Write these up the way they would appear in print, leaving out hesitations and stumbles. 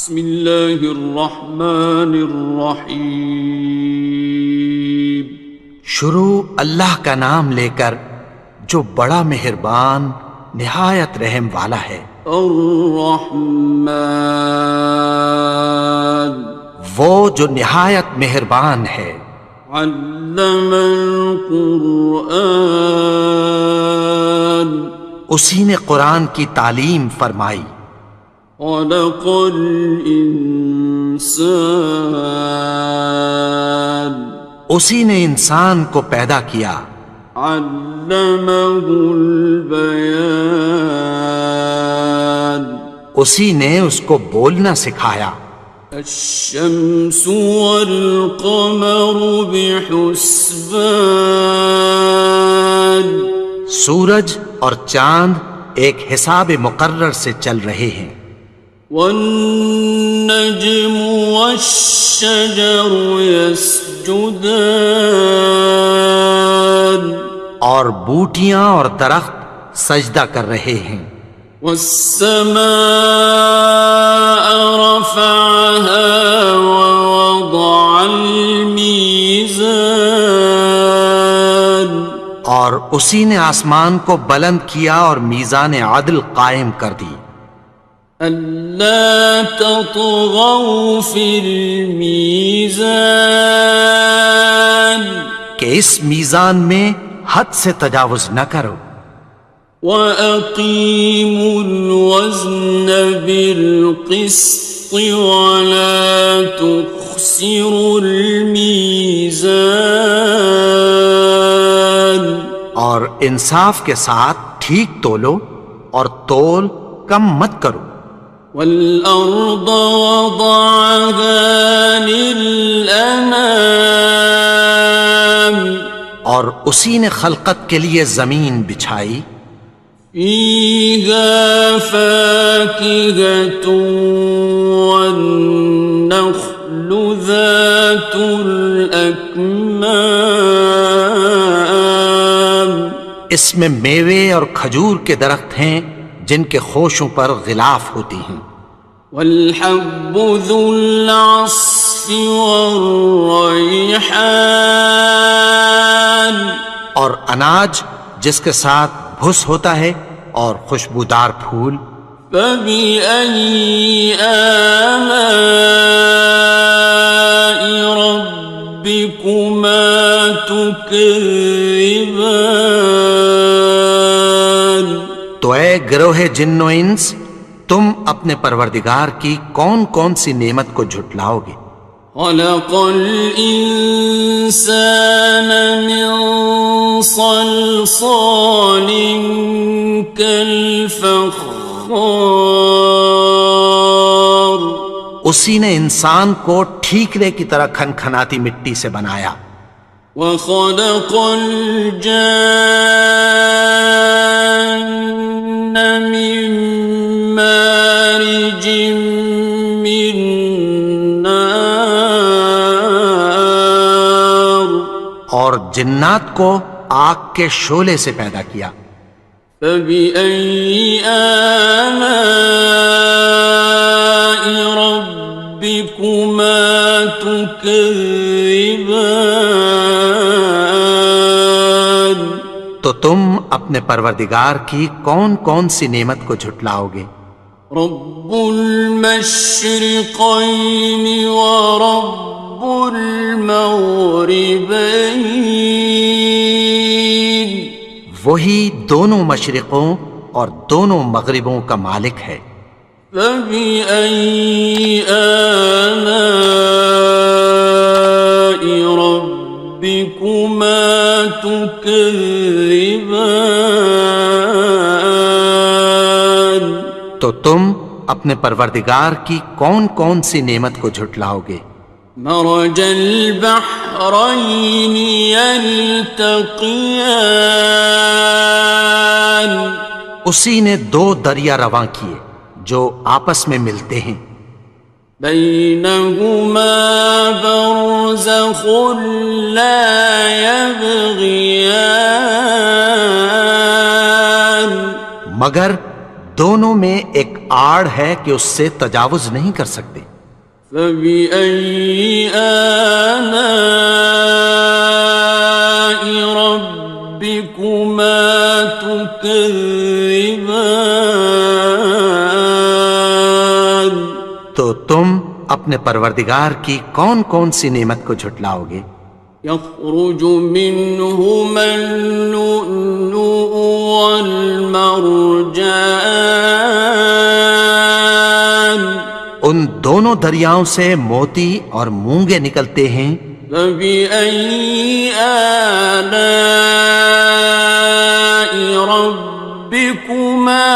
بسم اللہ الرحمن الرحیم۔ شروع اللہ کا نام لے کر جو بڑا مہربان نہایت رحم والا ہے۔ الرحمن، وہ جو نہایت مہربان ہے۔ علم القرآن، اسی نے قرآن کی تعلیم فرمائی۔ خلق الانسان، اسی نے انسان کو پیدا کیا۔ علمہ البیان، اسی نے اس کو بولنا سکھایا۔ الشمس والقمر بحسبان، سورج اور چاند ایک حساب مقرر سے چل رہے ہیں۔ والنجم والشجر يسجدان، اور بوٹیاں اور درخت سجدہ کر رہے ہیں۔ والسماء رفعها ووضع الميزان، اور اسی نے آسمان کو بلند کیا اور میزان عدل قائم کر دی۔ ألا تطغوا في الميزان، کہ اس میزان میں حد سے تجاوز نہ کرو۔ وَأَقِيمُوا الْوَزْنَ بِالْقِسْطِ وَلَا تُخْسِرُوا الْمِيزَانَ، اور انصاف کے ساتھ ٹھیک تولو اور تول کم مت کرو۔ وَالْأَرْضَ وَضَعَهَا لِلْأَنَامِ، اور اسی نے خلقت کے لیے زمین بچھائی۔ فِيهَا فَاكِهَةٌ وَالنَّخْلُ ذَاتُ الْأَكْمَامِ، اس میں میوے اور کھجور کے درخت ہیں جن کے خوشوں پر غلاف ہوتی ہیں۔ وَالْحَبُّ ذُو الْعَصْفِ وَالرَّيْحَانِ، اور اناج جس کے ساتھ بھس ہوتا ہے اور خوشبودار پھول۔ فَبِأَيِّ آلَاءِ رَبِّكُمَا تُكَذِّبَانِ، تو اے گروہ جن و انس، تم اپنے پروردگار کی کون کون سی نعمت کو جھٹلاؤ گے؟ خَلَقَ الْإِنسَانَ مِنْ صَلْصَالٍ كَالْفَخَّارِ، اسی نے انسان کو ٹھیکرے کی طرح کھنکھناتی مٹی سے بنایا۔ وَخَلَقَ الْجَانَّ مِن مَّارِجٍ مِّن نَّارٍ، اور جنات کو آگ کے شعلے سے پیدا کیا۔ فَبِأَيِّ آلَاءِ رَبِّكُمَا تُكَذِّبَانِ، تو تم اپنے پروردگار کی کون کون سی نعمت کو جھٹلاؤ گے؟ رب المشرقین ورب المغربین، وہی دونوں مشرقوں اور دونوں مغربوں کا مالک ہے۔ فَبِأَيِّ آلَاءِ رَبِّكُمَا تُكَذِّبَانِ، تو تم اپنے پروردگار کی کون کون سی نعمت کو جھٹلاؤ گے؟ مرج البحرین یلتقیان، اسی نے دو دریا رواں کیے جو آپس میں ملتے ہیں۔ بینہما برزخ لا یبغیان، مگر دونوں میں ایک آڑ ہے کہ اس سے تجاوز نہیں کر سکتے۔ فبأي آلاء ربكما تكذبان؟ تو تم اپنے پروردگار کی کون کون سی نعمت کو جھٹلاؤ گے؟ يخرج منهما اللؤلؤ والمرجان، ان دونوں دریاؤں سے موتی اور مونگے نکلتے ہیں۔ فبأي آلاء ربكما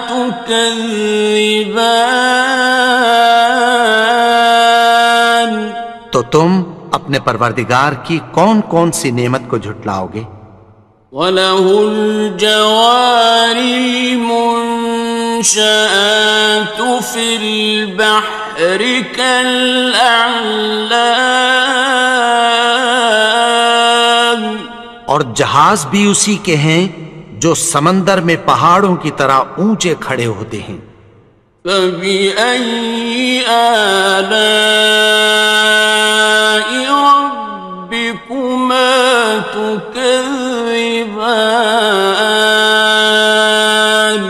تكذبان؟ تو تم اپنے پروردگار کی کون کون سی نعمت کو جھٹلاؤ گے؟ وَلَهُ الْجَوَارِ الْمُنشَآتُ فِي الْبَحْرِ كَالْأَعْلَامِ، اور جہاز بھی اسی کے ہیں جو سمندر میں پہاڑوں کی طرح اونچے کھڑے ہوتے ہیں۔ فَبِأَيِّ آلَاءِ رَبِّكُمَا تُكَذِّبَانِ؟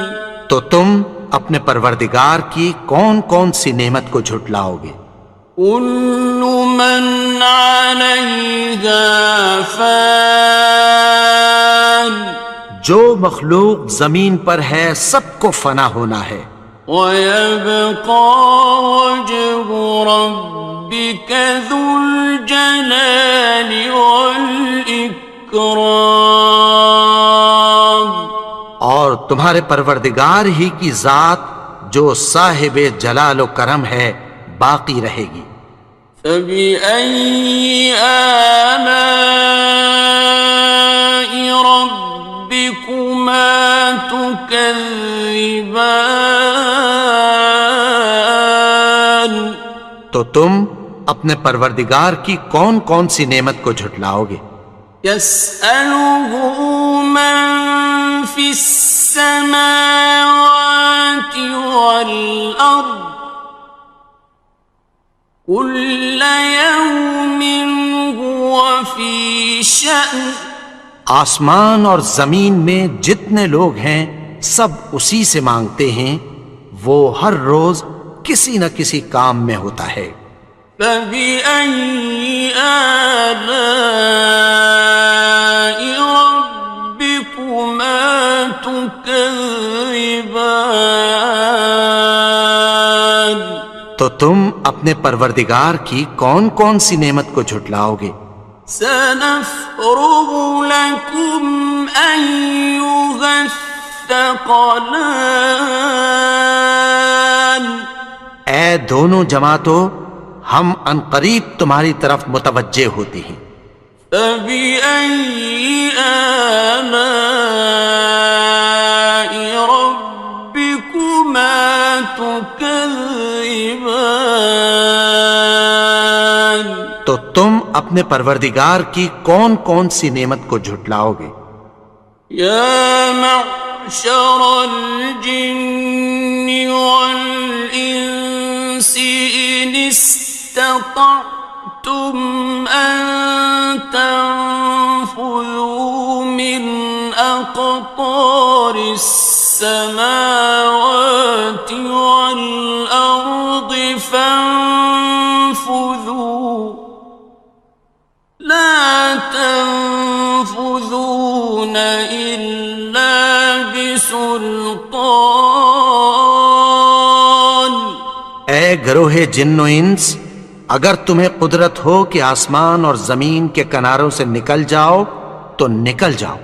تو تم اپنے پروردگار کی کون کون سی نعمت کو جھٹلاؤ گے؟ كُلُّ مَنْ عَلَيْهَا فَانٍ، جو مخلوق زمین پر ہے سب کو فنا ہونا ہے۔ وَيَبْقَى وَجْهُ رَبِّكَ ذُو الْجَلَالِ وَالْإِكْرَامِ، اور تمہارے پروردگار ہی کی ذات جو صاحب جلال و کرم ہے باقی رہے گی۔ فَبِأَيِّ آلَاءِ رَبِّكُمَا تُكَذِّبَانِ؟ تو تم اپنے پروردگار کی کون کون سی نعمت کو جھٹلاؤ گے؟ يَسْأَلُهُ مَن فِي السَّمَاوَاتِ وَالْأَرْضِ كُلَّ يَوْمٍ هُوَ فِي شَأْنٍ، آسمان اور زمین میں جتنے لوگ ہیں سب اسی سے مانگتے ہیں، وہ ہر روز کسی نہ کسی کام میں ہوتا ہے۔ فَبِأَيِّ آلَاءِ رَبِّكُمَا تُكَذِّبَانِ؟ تو تم اپنے پروردگار کی کون کون سی نعمت کو جھٹلاؤ گے؟ سَنَفْرُغُ لَكُمْ أَيُّهَ الثَّقَلَانِ، اے دونوں جماعتوں، ہم عنقریب تمہاری طرف متوجہ ہوتے ہیں۔ فَبِأَيِّ آلَاءِ رَبِّكُمَا تُكَذِّبَانِ؟ تو تم اپنے پروردگار کی کون کون سی نعمت کو جھٹلاؤ گے؟ يَا مَعْشَرَ الْجِنِّ وَالْإِنسِ إِنِ اسْتَطَعْتُمْ أَن تَنفُذُوا مِنْ أَقْطَارِ السَّمَاوَاتِ وَالْأَرْضِ فَانفُذُوا لَا تَنفُذُونَ إِلَّا بِسُلْطَانٍ۔ اے گروہ جن و انس، اگر تمہیں قدرت ہو کہ آسمان اور زمین کے کناروں سے نکل جاؤ تو نکل جاؤ،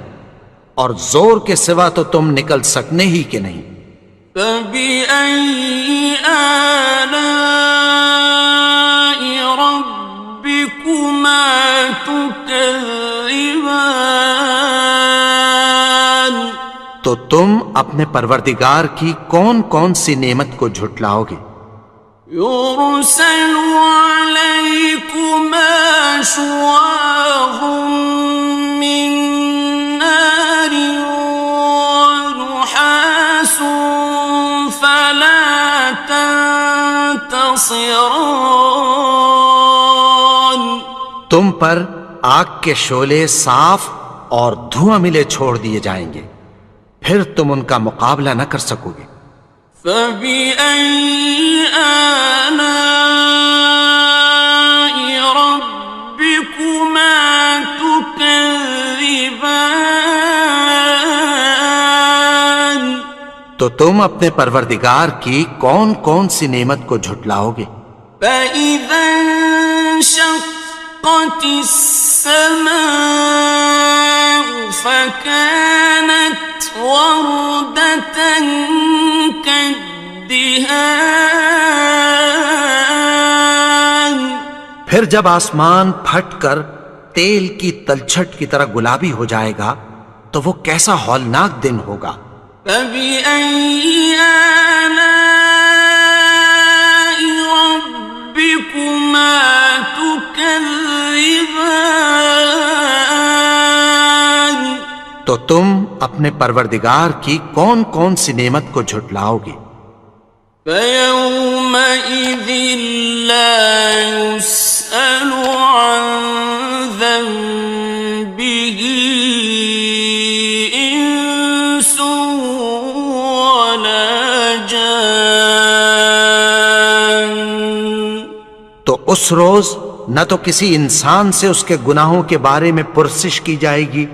اور زور کے سوا تو تم نکل سکنے ہی کہ نہیں۔ فَبِأَيِّ آلَاءِ رَبِّكُمَا تُكَذِّبَانِ؟ تو تم اپنے پروردگار کی کون کون سی نعمت کو جھٹلاؤ گے؟ يُرْسَلُ عَلَيْكُمَا شُوَاظٌ مِّن نَّارٍ وَنُحَاسٌ خاصران. تم پر آگ کے شعلے صاف اور دھواں ملے چھوڑ دیے جائیں گے، پھر تم ان کا مقابلہ نہ کر سکو گے۔ فَبِأَيِّ آلَاءِ رَبِّكُمَا تُكَذِّبَانِ. تو تم اپنے پروردگار کی کون کون سی نعمت کو جھٹلاؤ گے؟ فَإِذَا انشَقَّتِ السَّمَاءُ فَكَانَتْ وَرْدَةً كَالدِّهَانِ. پھر جب آسمان پھٹ کر تیل کی تلچھٹ کی طرح گلابی ہو جائے گا تو وہ کیسا ہولناک دن ہوگا۔ فَبِأَيِّ آلَاءِ رَبِّكُمَا تُكَذِّبَانِ. تو تم اپنے پروردگار کی کون کون سی نعمت کو جھٹلاؤ گے؟ فَيَوْمَئِذٍ لَا يُسْأَلُ عَنْ ذَنبِهِ إِنسٌ وَلَا جَانٌ. تو اس روز نہ تو کسی انسان سے اس کے گناہوں کے بارے میں پرسش کی جائے گی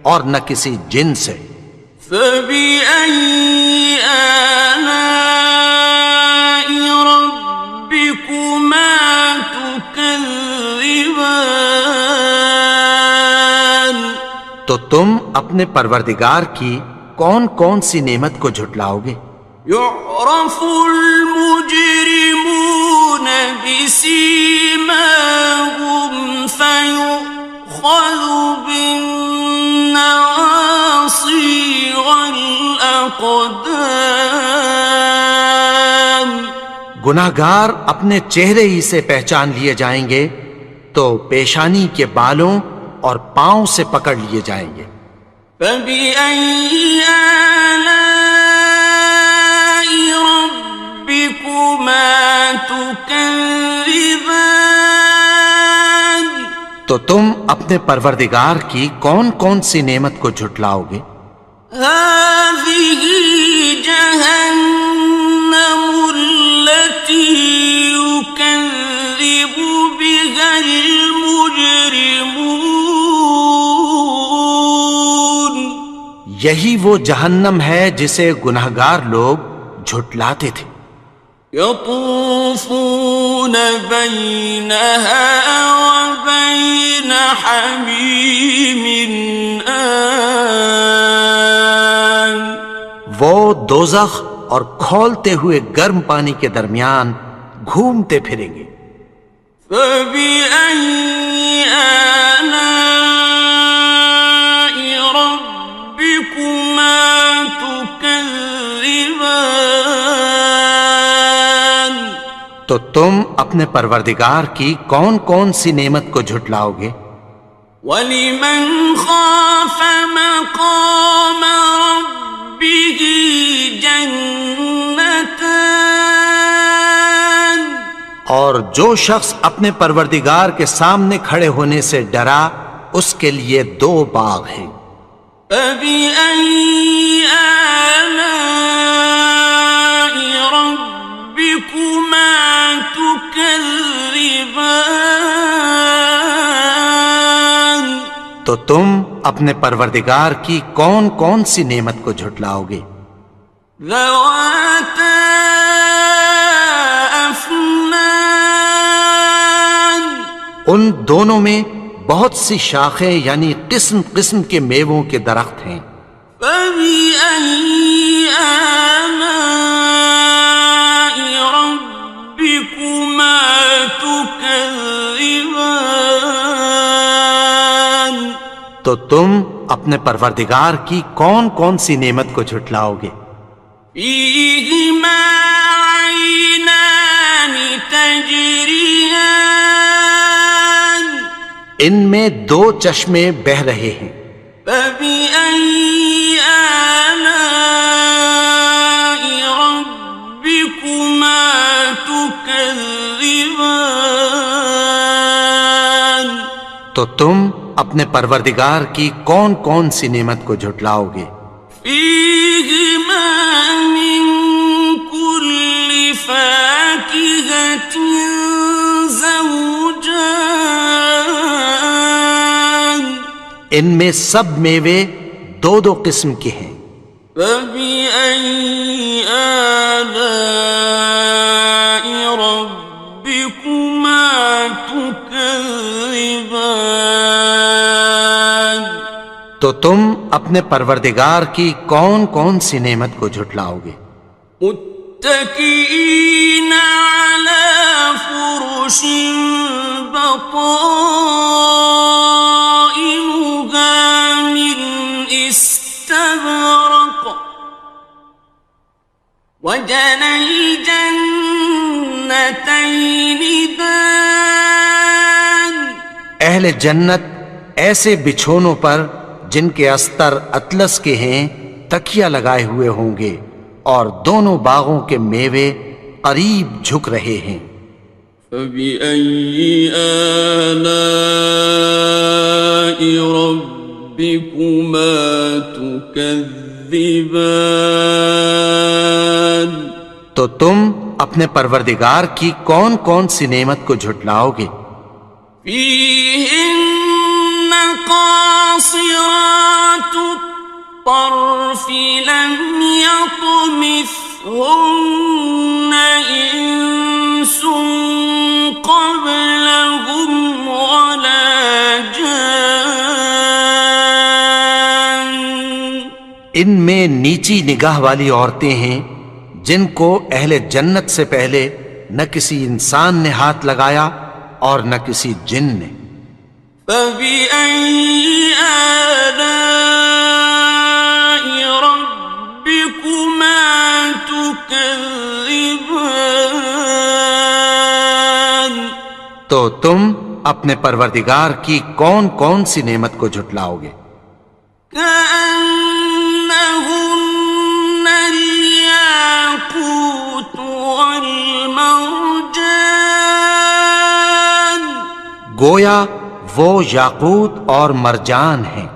اور نہ کسی جن سے۔ فَبِأَيِّ آلَاءِ رَبِّكُمَا تُكَذِّبَانِ. تو تم اپنے پروردگار کی کون کون سی نعمت کو جھٹلاؤ گے؟ يُعْرَفُ الْمُجْرِمُونَ بِسِيمَاهُمْ فَيُؤْخَذُ بِالنَّوَاصِي وَالْأَقْدَامِ. گناہگار اپنے چہرے ہی سے پہچان لیے جائیں گے تو پیشانی کے بالوں اور پاؤں سے پکڑ لیے جائیں گے۔ فَبِأَيِّ آلَاءِ رَبِّكُمَا تُكَذِّبَانِ. تو تم اپنے پروردگار کی کون کون سی نعمت کو جھٹلاؤ گے؟ هَٰذِهِ جَهَنَّمُ الَّتِي يُكَذِّبُ بِهَا الْمُجْرِمُونَ. یہی وہ جہنم ہے جسے گناہگار لوگ جھٹلاتے تھے۔ يَطُوفُونَ بَيْنَهَا وَبَيْنَ حَمِيمٍ آنٍ. وہ دوزخ اور کھولتے ہوئے گرم پانی کے درمیان گھومتے پھریں گے۔ فَبِأَيِّ آلَاءِ رَبِّكُمَا تُكَذِّبَانِ. تو تم اپنے پروردگار کی کون کون سی نعمت کو جھٹلاؤ گے؟ وَلِمَنْ خَافَ مَقَامَ رَبِّهِ جَنَّتَانِ. اور جو شخص اپنے پروردگار کے سامنے کھڑے ہونے سے ڈرا اس کے لیے دو باغ ہیں۔ فَبِأَيِّ آلَاءِ رَبِّكُمَا تُكَذِّبَانِ. تو تم اپنے پروردگار کی کون کون سی نعمت کو جھٹلاؤ گے؟ ذَوَاتَا أَفْنَانٍ. ان دونوں میں بہت سی شاخیں یعنی قسم قسم کے میووں کے درخت ہیں۔ فَبِأَيِّ آلَاءِ رَبِّكُمَا تُكَذِّبَانِ. تو تم اپنے پروردگار کی کون کون سی نعمت کو جھٹلاؤ گے؟ فِيهِمَا عَيْنَانِ تَجْرِيَانِ. ان میں دو چشمے بہہ رہے ہیں۔ فَبِأَيِّ آلَاءِ رَبِّكُمَا تُكَذِّبَانِ. تكذبان تو تم اپنے پروردگار کی کون کون سی نعمت کو جھٹلاؤ گے؟ فيهما من كل فاكهة زوجان ان میں سب میوے دو دو قسم کے ہیں۔ فبأي آلاء ربكما تكذبان تو تم اپنے پروردگار کی کون کون سی نعمت کو جھٹلاؤ گے؟ متكئين على فرش بطائنها من استبرق وجنى الجنتين دان اہل جنت ایسے بچھونوں پر جن کے استر اطلس کے ہیں تکیہ لگائے ہوئے ہوں گے، اور دونوں باغوں کے میوے قریب جھک رہے ہیں۔ فبأي آلاء ربكما تكذبان تو تم اپنے پروردگار کی کون کون سی نعمت کو جھٹلاؤ گے؟ فيهن قاصرات الطرف لم يطمثهن إنس قبلهم ولا جان ان میں نیچی نگاہ والی عورتیں ہیں جن کو اہل جنت سے پہلے نہ کسی انسان نے ہاتھ لگایا اور نہ کسی جن نے۔ فبأي آلاء ربكما تكذبان تو تم اپنے پروردگار کی کون کون سی نعمت کو جھٹلاؤ گے؟ كأنهن الياقوت والمرجان گویا وہ یاقوت اور مرجان ہیں۔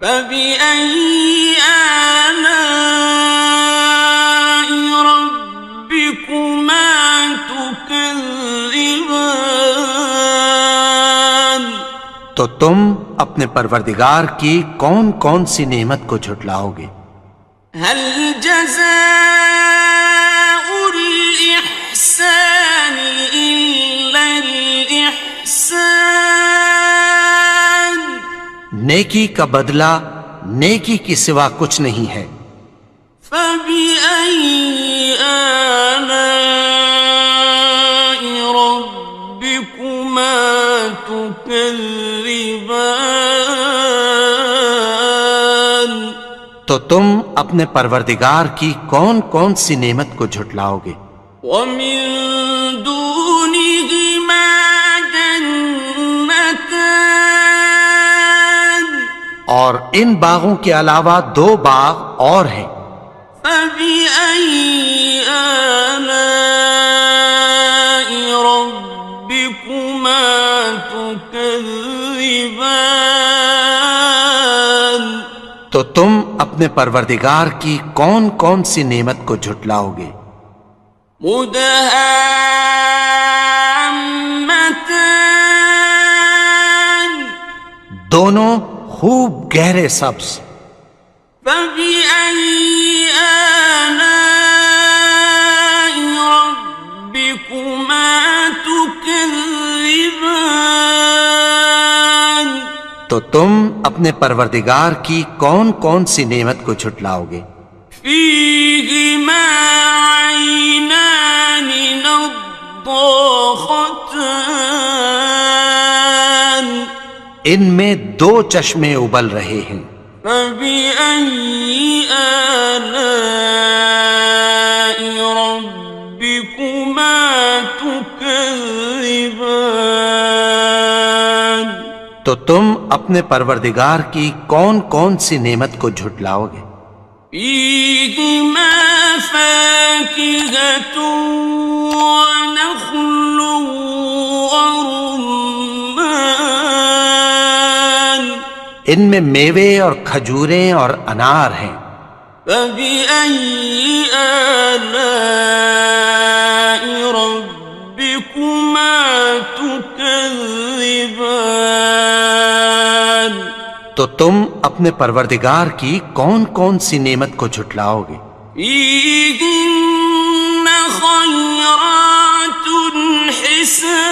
فبأي آلاء ربكما تكذبان تو تم اپنے پروردگار کی کون کون سی نعمت کو جھٹلاؤ گے؟ هل جزاء الإحسان إلا الإحسان نیکی کا بدلہ نیکی کی سوا کچھ نہیں ہے۔ فبأي آلاء ربكما تكذبان تو تم اپنے پروردگار کی کون کون سی نعمت کو جھٹلاؤ گے؟ ومن دونهما جنتان اور ان باغوں کے علاوہ دو باغ اور ہیں۔ فبأي آلاء ربكما تكذبان تو تم اپنے پروردگار کی کون کون سی نعمت کو جھٹلاؤ گے؟ مدهامتان دونوں خوب گہرے سبز۔ فبأي آلاء ربكما تكذبان تو تم اپنے پروردگار کی کون کون سی نعمت کو جھٹلاؤ گے؟ فيهما عينان نضاختان ان میں دو چشمے ابل رہے ہیں۔ فبأي آلاء ربكما تكذبان تو تم اپنے پروردگار کی کون کون سی نعمت کو جھٹلاؤ گے؟ فيهما فاكهة ونخل ورمان ان میں میوے اور کھجوریں اور انار ہیں. فبأي آلاء ربكما تكذبان تو تم اپنے پروردگار کی کون کون سی نعمت کو جھٹلاؤ گے؟ فيهن خيرات حسان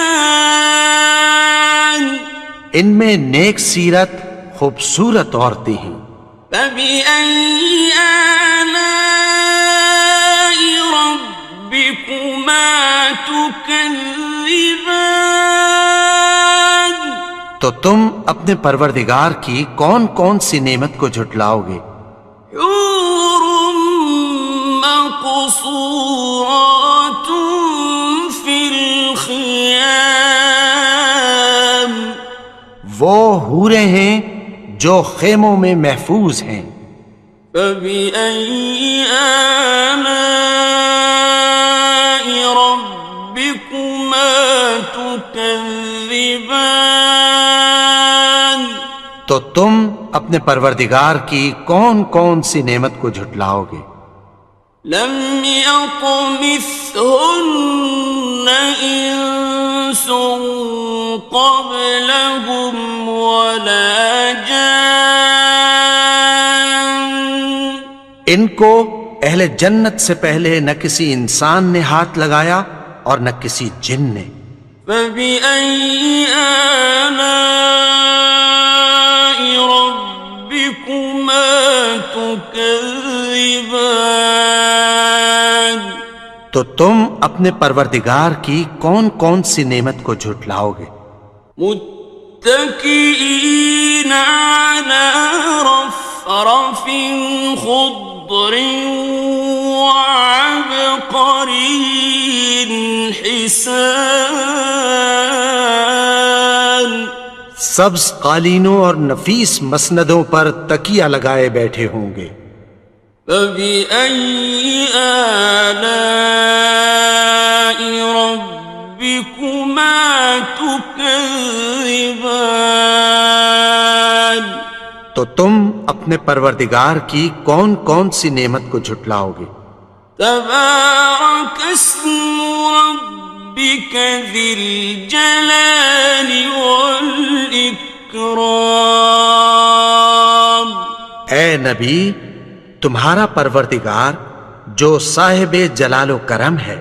ان میں نیک سیرت خوبصورت عورتیں ہیں. فبأي آلاء ربكما تكذبان تو تم اپنے پروردگار کی کون کون سی نعمت کو جھٹلاؤ گے؟ حور مقصورات في الخيام وہ حوریں ہیں جو خیموں میں محفوظ ہیں. فبأي آلاء ربكما تكذبان تو تم اپنے پروردگار کی کون کون سی نعمت کو جھٹلاؤ گے؟ لم يطمثهن إنس قبلهم ولا جان ان کو اہل جنت سے پہلے نہ کسی انسان نے ہاتھ لگایا اور نہ کسی جن نے. فبأي آلاء ربكما تكذبان تو تم اپنے پروردگار کی کون کون سی نعمت کو جھٹلاؤ گے؟ متكئين على رفرف خضر وعبقري حسان سبز قالینوں اور نفیس مسندوں پر تکیہ لگائے بیٹھے ہوں گے. فبأي آلاء ربكما تكذبان تو تم اپنے پروردگار کی کون کون سی نعمت کو جھٹلاؤ گے؟ تبارك اسم ربك ذي الجلال والإكرام اے نبی، تمہارا پروردگار جو صاحب جلال و کرم ہے،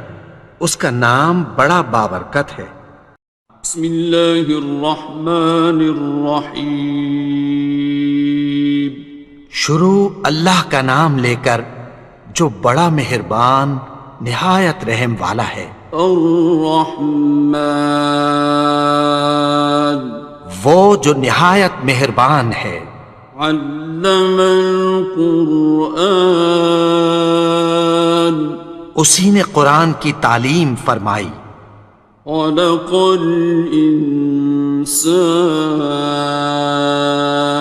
اس کا نام بڑا بابرکت ہے. بسم اللہ الرحمن الرحیم شروع اللہ کا نام لے کر جو بڑا مہربان نہایت رحم والا ہے. الرحمن وہ جو نہایت مہربان ہے. علم القرآن اسی نے قرآن کی تعلیم فرمائی. خلق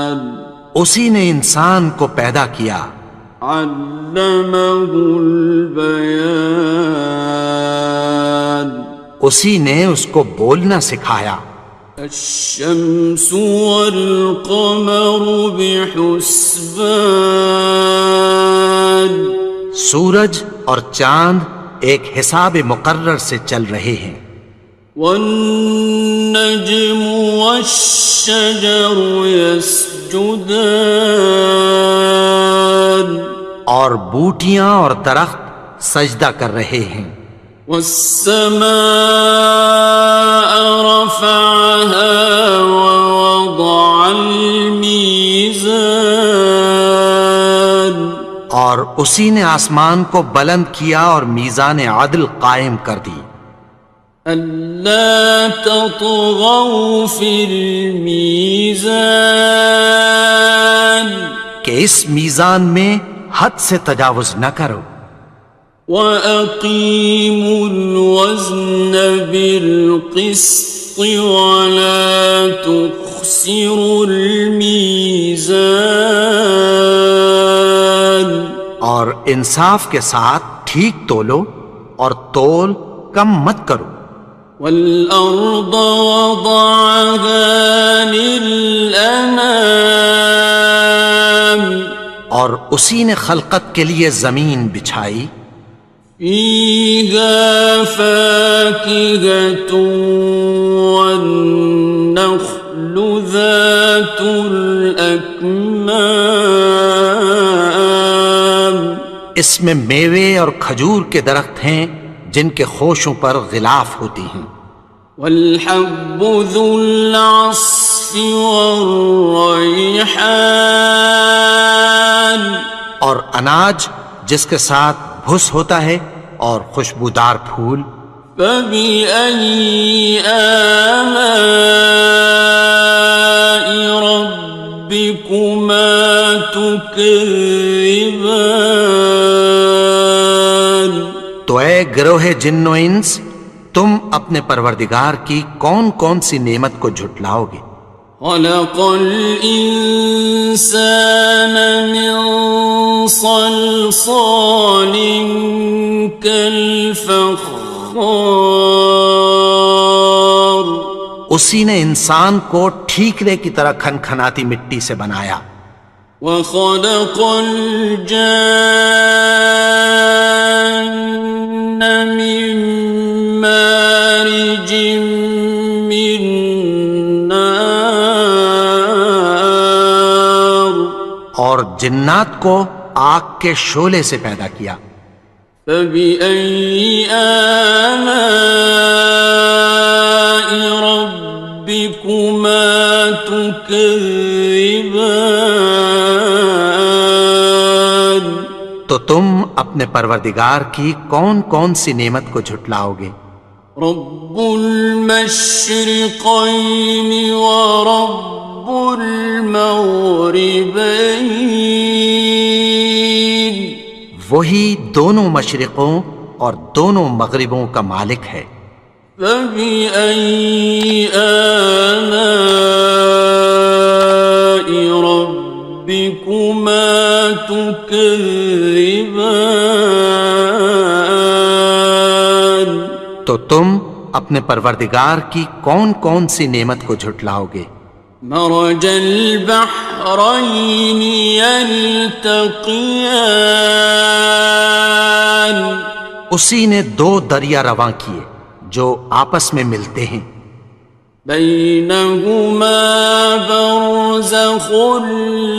الانسان اسی نے انسان کو پیدا کیا. علمہ البیان اسی نے اس کو بولنا سکھایا. الشمس والقمر بحسبان سورج اور چاند ایک حساب مقرر سے چل رہے ہیں. والنجم والشجر يسجدان اور بوٹیاں اور درخت سجدہ کر رہے ہیں. والسماء رفعها ووضع الميزان اور اسی نے آسمان کو بلند کیا اور میزان عدل قائم کر دی. ألا تطغوا في الميزان کہ اس میزان میں حد سے تجاوز نہ کرو. وَأَقِيمُوا الْوَزْنَ بِالْقِسْطِ وَلَا تُخْسِرُوا الْمِيزَانَ اور انصاف کے ساتھ ٹھیک تولو اور تول کم مت کرو. والأرض وضعها للأنام اور اسی نے خلقت کے لیے زمین بچھائی. فيها فاكهة والنخل ذات الأكمام اس میں میوے اور کھجور کے درخت ہیں جن کے خوشوں پر غلاف ہوتی ہیں. والحب ذو العصف والریحان اور اناج جس کے ساتھ بھس ہوتا ہے اور خوشبودار پھول. فبأي آلاء ربكما تكذبان تو اے گروہ جن و انس تم اپنے پروردگار کی کون کون سی نعمت کو جھٹلاؤ گے. خلق الإنسان من صلصال كالفخار اسی نے انسان کو ٹھیکرے کی طرح کھنکھناتی مٹی سے بنایا. وخلق الجان من مارج من نار اور جنات کو آگ کے شعلے سے پیدا کیا. فبأي آلاء ربكما تكذبان تو تم اپنے پروردگار کی کون کون سی نعمت کو جھٹلاؤ گے. رب المشرقين ورب المغربين وہی دونوں مشرقوں اور دونوں مغربوں کا مالک ہے. فبأي آلاء ربكما تكذبان تو تم اپنے پروردگار کی کون کون سی نعمت کو جھٹلاؤ گے. مرج البحرين يلتقيان اسی نے دو دریا رواں کیے جو آپس میں ملتے ہیں. بينهما برزخ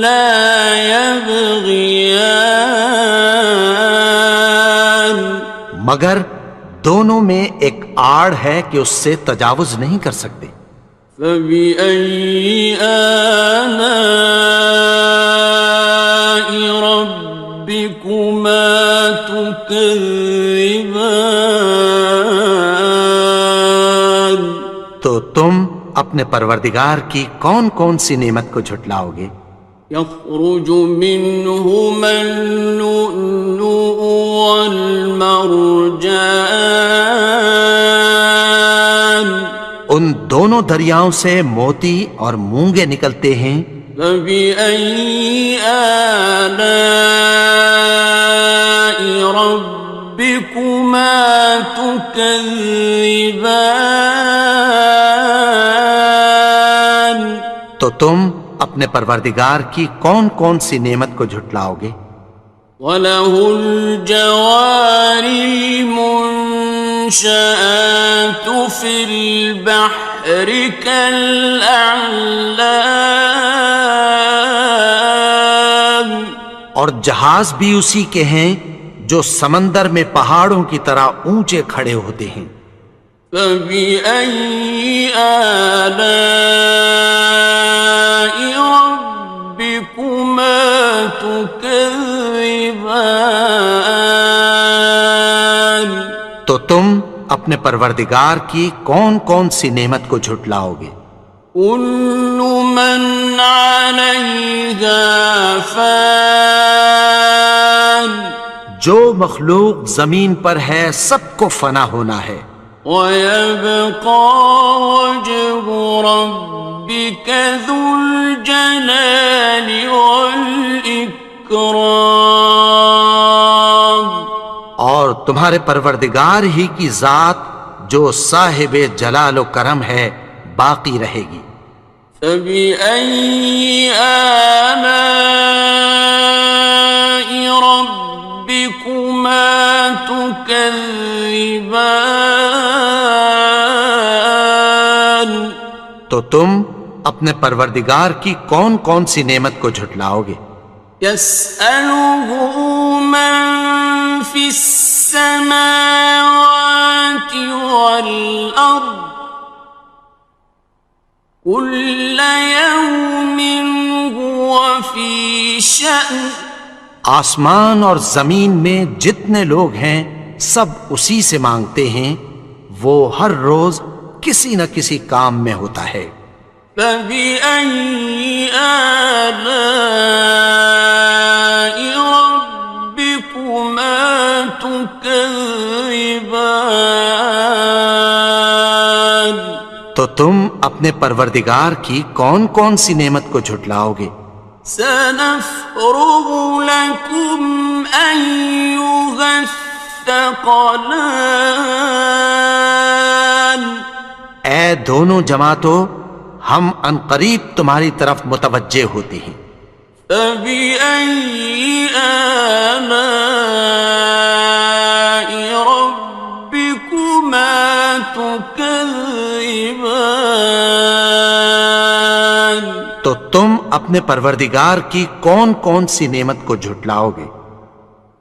لا يبغيان مگر دونوں میں ایک آڑ ہے کہ اس سے تجاوز نہیں کر سکتے. فبأي آلاء ربكما تكذبان تو تم اپنے پروردگار کی کون کون سی نعمت کو جھٹلاؤ گے. يخرج منهما اللؤلؤ والمرجان ان دونوں دریاؤں سے موتی اور مونگے نکلتے ہیں. فبأي آلاء ربكما تكذبان تو تم اپنے پروردگار کی کون کون سی نعمت کو جھٹلاؤ گے. وَلَهُ الْجَوَارِ الْمُنشَآتُ فِي الْبَحْرِ كَالْأَعْلَامِ اور جہاز بھی اسی کے ہیں جو سمندر میں پہاڑوں کی طرح اونچے کھڑے ہوتے ہیں. فَبِأَيِّ آلَاءِ رَبِّكُمَا تُكَذِّبَانِ تو تم اپنے پروردگار کی کون کون سی نعمت کو جھٹلاؤ گے. كُلُّ مَنْ عَلَيْهَا فَانٍ جو مخلوق زمین پر ہے سب کو فنا ہونا ہے. وَيَبْقَى وَجْهُ رَبِّكَ ذُو الْجَلَالِ وَالْإِكْرَامِ تمہارے پروردگار ہی کی ذات جو صاحب جلال و کرم ہے باقی رہے گی۔ فبأي آلاء ربكما تكذبان؟ تو تم اپنے پروردگار کی کون کون سی نعمت کو جھٹلاؤ گے؟ يسأله من في السماوات والأرض كل يوم هو في شأن۔ آسمان اور زمین میں جتنے لوگ ہیں سب اسی سے مانگتے ہیں، وہ ہر روز کسی نہ کسی کام میں ہوتا ہے۔ فبأي آلاء ربكما تكذبان؟ تو تم اپنے پروردگار کی کون کون سی نعمت کو جھٹلاؤ گے؟ سنفرغ لكم أيها الثقلان۔ اے دونوں جماعتوں، ہم عنقریب تمہاری طرف متوجہ ہوتے ہیں۔ فبأي آلاء ربكما تكذبان؟ تو تم اپنے پروردگار کی کون کون سی نعمت کو جھٹلاؤ گے؟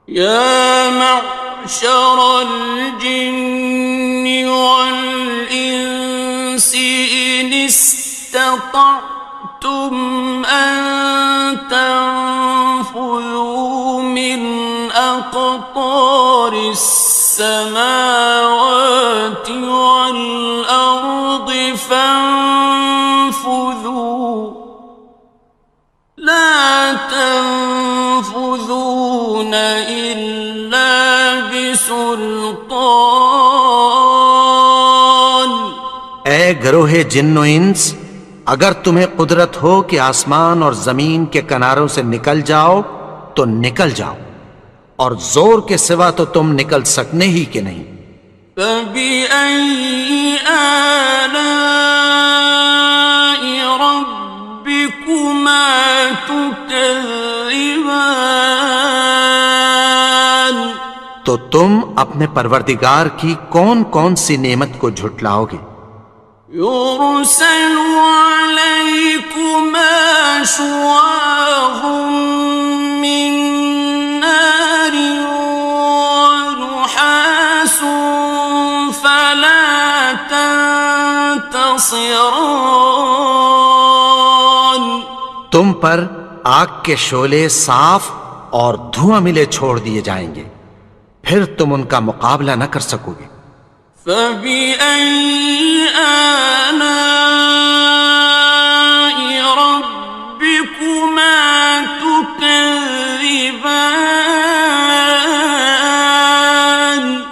يا معشر الجن والإنس إن استطعتم أن تنفذوا من أقطار السماوات والأرض فانفذوا لا تنفذون إلا بسلطان۔ اے گروہ جن و انس، اگر تمہیں قدرت ہو کہ آسمان اور زمین کے کناروں سے نکل جاؤ تو نکل جاؤ، اور زور کے سوا تو تم نکل سکنے ہی کہ نہیں۔ فبأي آلاء ربكما تكذبان؟ تو تم اپنے پروردگار کی کون کون سی نعمت کو جھٹلاؤ گے؟ يرسل عليكما شواظ من نار ونحاس فلا تنتصران۔ تم پر آگ کے شعلے صاف اور دھواں ملے چھوڑ دیے جائیں گے، پھر تم ان کا مقابلہ نہ کر سکو گے۔ فبأي آلاء ربكما تكذبان؟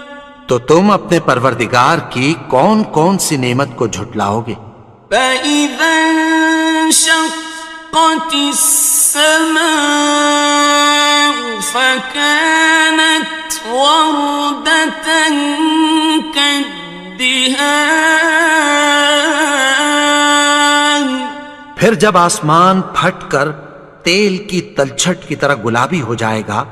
تو تم اپنے پروردگار کی کون کون سی نعمت کو جھٹلاؤ گے؟ فإذا انشقت السماء فكانت وردة كالدهان۔ پھر جب آسمان پھٹ کر تیل کی تلچھٹ کی طرح گلابی ہو جائے گا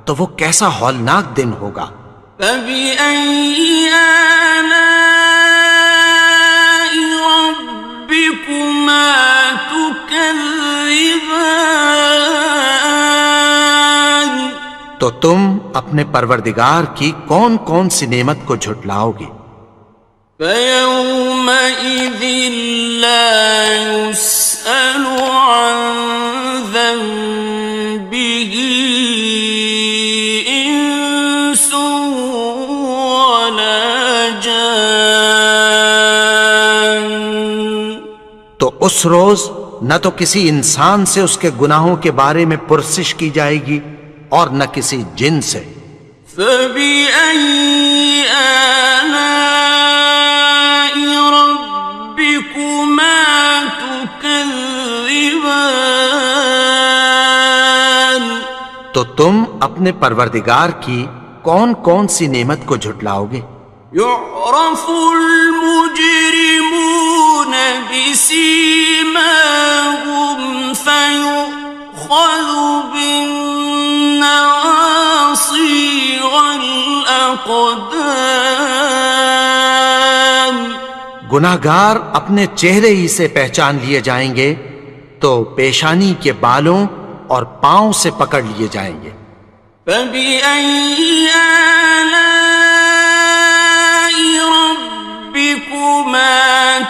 تو وہ کیسا ہولناک دن ہوگا۔ فبأي آلاء ربكما تكذبان؟ تو تم اپنے پروردگار کی کون کون سی نعمت کو جھٹلاؤ گے؟ فيومئذ لا يسأل عن ذنبه إنس ولا جان۔ تو اس روز نہ تو کسی انسان سے اس کے گناہوں کے بارے میں پرسش کی جائے گی اور نہ کسی جن سے۔ فبأي آلاء ربكما تكذبان؟ تو تم اپنے پروردگار کی کون کون سی نعمت کو جھٹلاؤ گے؟ يعرف المجرمون بسيماهم فيؤخذ بالنواصي والأقدام. گناہگار اپنے چہرے ہی سے پہچان لیے جائیں گے تو پیشانی کے بالوں اور پاؤں سے پکڑ لیے جائیں گے. فبأي آلاء ربكما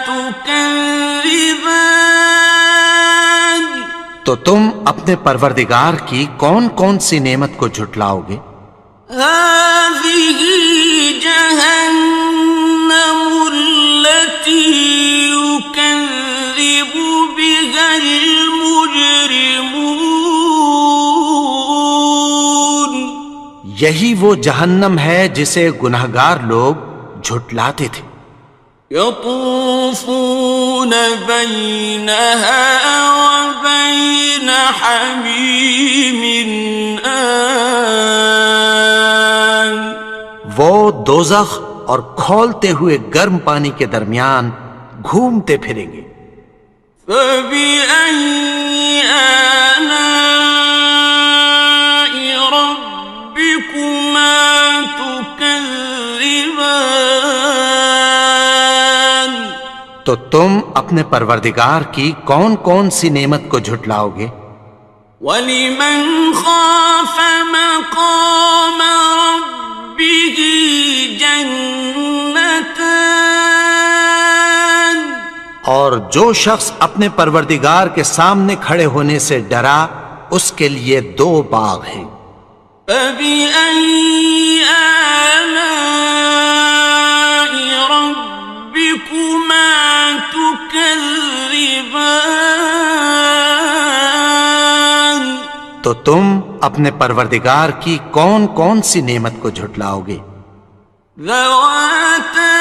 تكذبان. تو تم اپنے پروردگار کی کون کون سی نعمت کو جھٹلاؤ گے؟ هذه جهنم التي يكذب بها المجرمون. یہی وہ جہنم ہے جسے گناہگار لوگ جھٹلاتے تھے. يطوفون بينها وبين حميم آن. وہ دوزخ اور کھولتے ہوئے گرم پانی کے درمیان گھومتے پھریں گے. فبأي آلاء ربكما تكذبان. تو تم اپنے پروردگار کی کون کون سی نعمت کو جھٹلاؤ گے؟ وَلِمَنْ خَافَ مَقَامَ رَبِّهِ جَنَّتَانِ. اور جو شخص اپنے پروردگار کے سامنے کھڑے ہونے سے ڈرا اس کے لیے 2 باغ ہیں. فَبِأَيِّ آلَاءِ رَبِّكُمَا تُكَذِّبَانِ. تو تم اپنے پروردگار کی کون کون سی نعمت کو جھٹلاؤ گے؟ ذَوَاتَا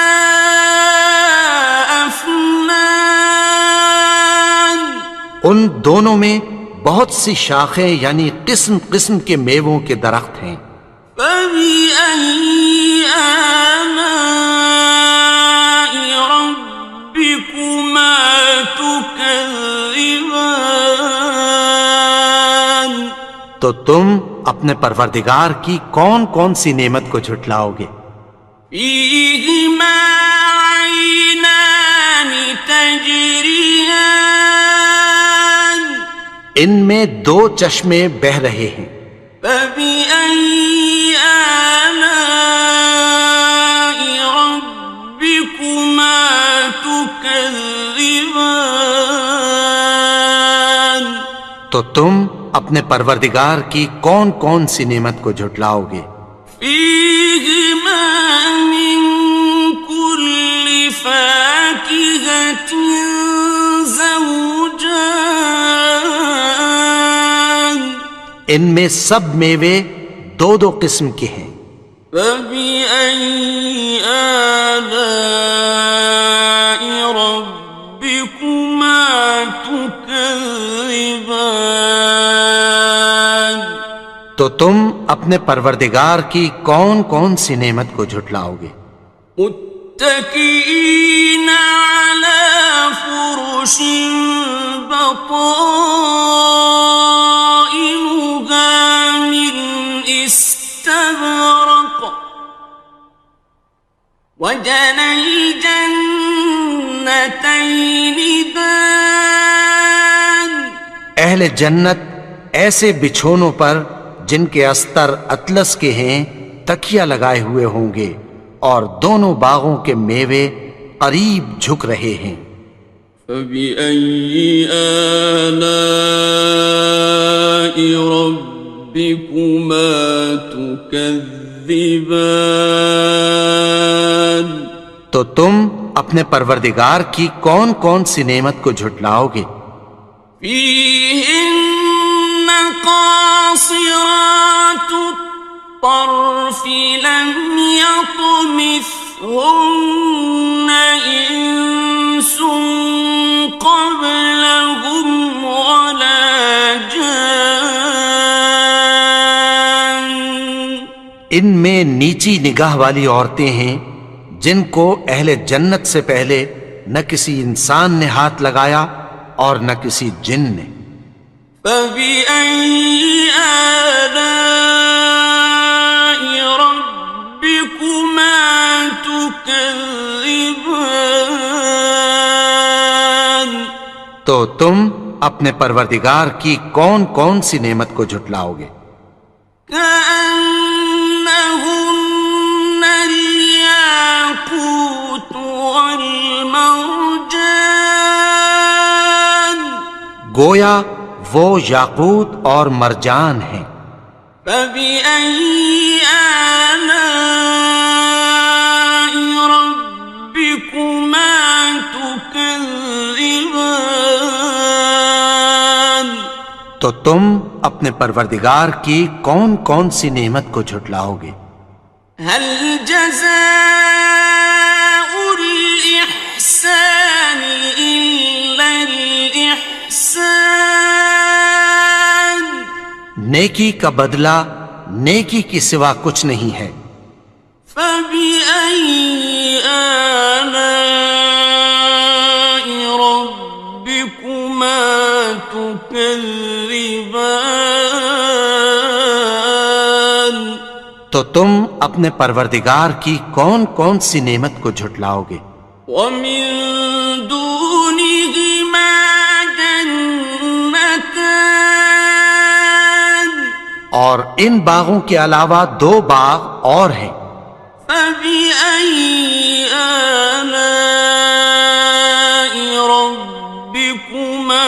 أَفْنَانٍ. ان دونوں میں بہت سی شاخیں یعنی قسم قسم کے میووں کے درخت ہیں. فَبِأَيِّ آلَاءِ رَبِّكُمَا تُكَذِّبَانِ. تو تم اپنے پروردگار کی کون کون سی نعمت کو جھٹلاؤ گے؟ فِيهِمَا عَيْنَانِ تَجْرِيَانِ. ان میں 2 چشمے بہہ رہے ہیں. فَبِأَيِّ آلَاءِ رَبِّكُمَا تُكَذِّبَانِ. تو تم اپنے پروردگار کی کون کون سی نعمت کو جھٹلاؤ گے؟ فِيهِمَا مِن كُلِّ فَاكِهَةٍ زَوْجَانِ. ان میں سب میوے 2 قسم کے ہیں. فَبِأَيِّ آلَاءِ رَبِّكُمَا تُكَذِّبَانِ. تو تم اپنے پروردگار کی کون کون سی نعمت کو جھٹلاؤ گے؟ متكئين على فرش بطائنها من استبرق وجنى الجنتين دان. اہل جنت ایسے بچھونوں پر جن کے استر اطلس کے ہیں تکیہ لگائے ہوئے ہوں گے اور دونوں باغوں کے میوے قریب جھک رہے ہیں. فَبِأَيِّ آلَاءِ رَبِّكُمَا تُكَذِّبَانِ. تو تم اپنے پروردگار کی کون کون سی نعمت کو جھٹلاؤ گے؟ فِيهِنَّ قَاصِرَاتُ الطَّرْفِ لَمْ يَطْمِثْهُنَّ إِنسٌ قَبْلَهُمْ وَلَا جَانٌّ. ان میں نیچی نگاہ والی عورتیں ہیں جن کو اہل جنت سے پہلے نہ کسی انسان نے ہاتھ لگایا اور نہ کسی جن نے۔ فَبِأَيِّ آلَاءِ رَبِّكُمَا تُكَذِّبَانِ؟ تو تم اپنے پروردگار کی کون کون سی نعمت کو جھٹلاؤ گے؟ كأنهن الياقوت والمرجان، گویا وہ یاقوت اور مرجان ہیں۔ فبأي آلاء ربكما تكذبان؟ تو تم اپنے پروردگار کی کون کون سی نعمت کو جھٹلاؤ گے؟ هل جزاء الإحسان إلا الإحسان؟ نیکی کا بدلہ نیکی کی سوا کچھ نہیں ہے۔ فبأي آلاء ربكما تكذبان؟ تو تم اپنے پروردگار کی کون کون سی نعمت کو جھٹلاؤ گے؟ ومن دونهما جنتان، اور ان باغوں کے علاوہ دو باغ اور ہیں۔ فبأي آلاء ربكما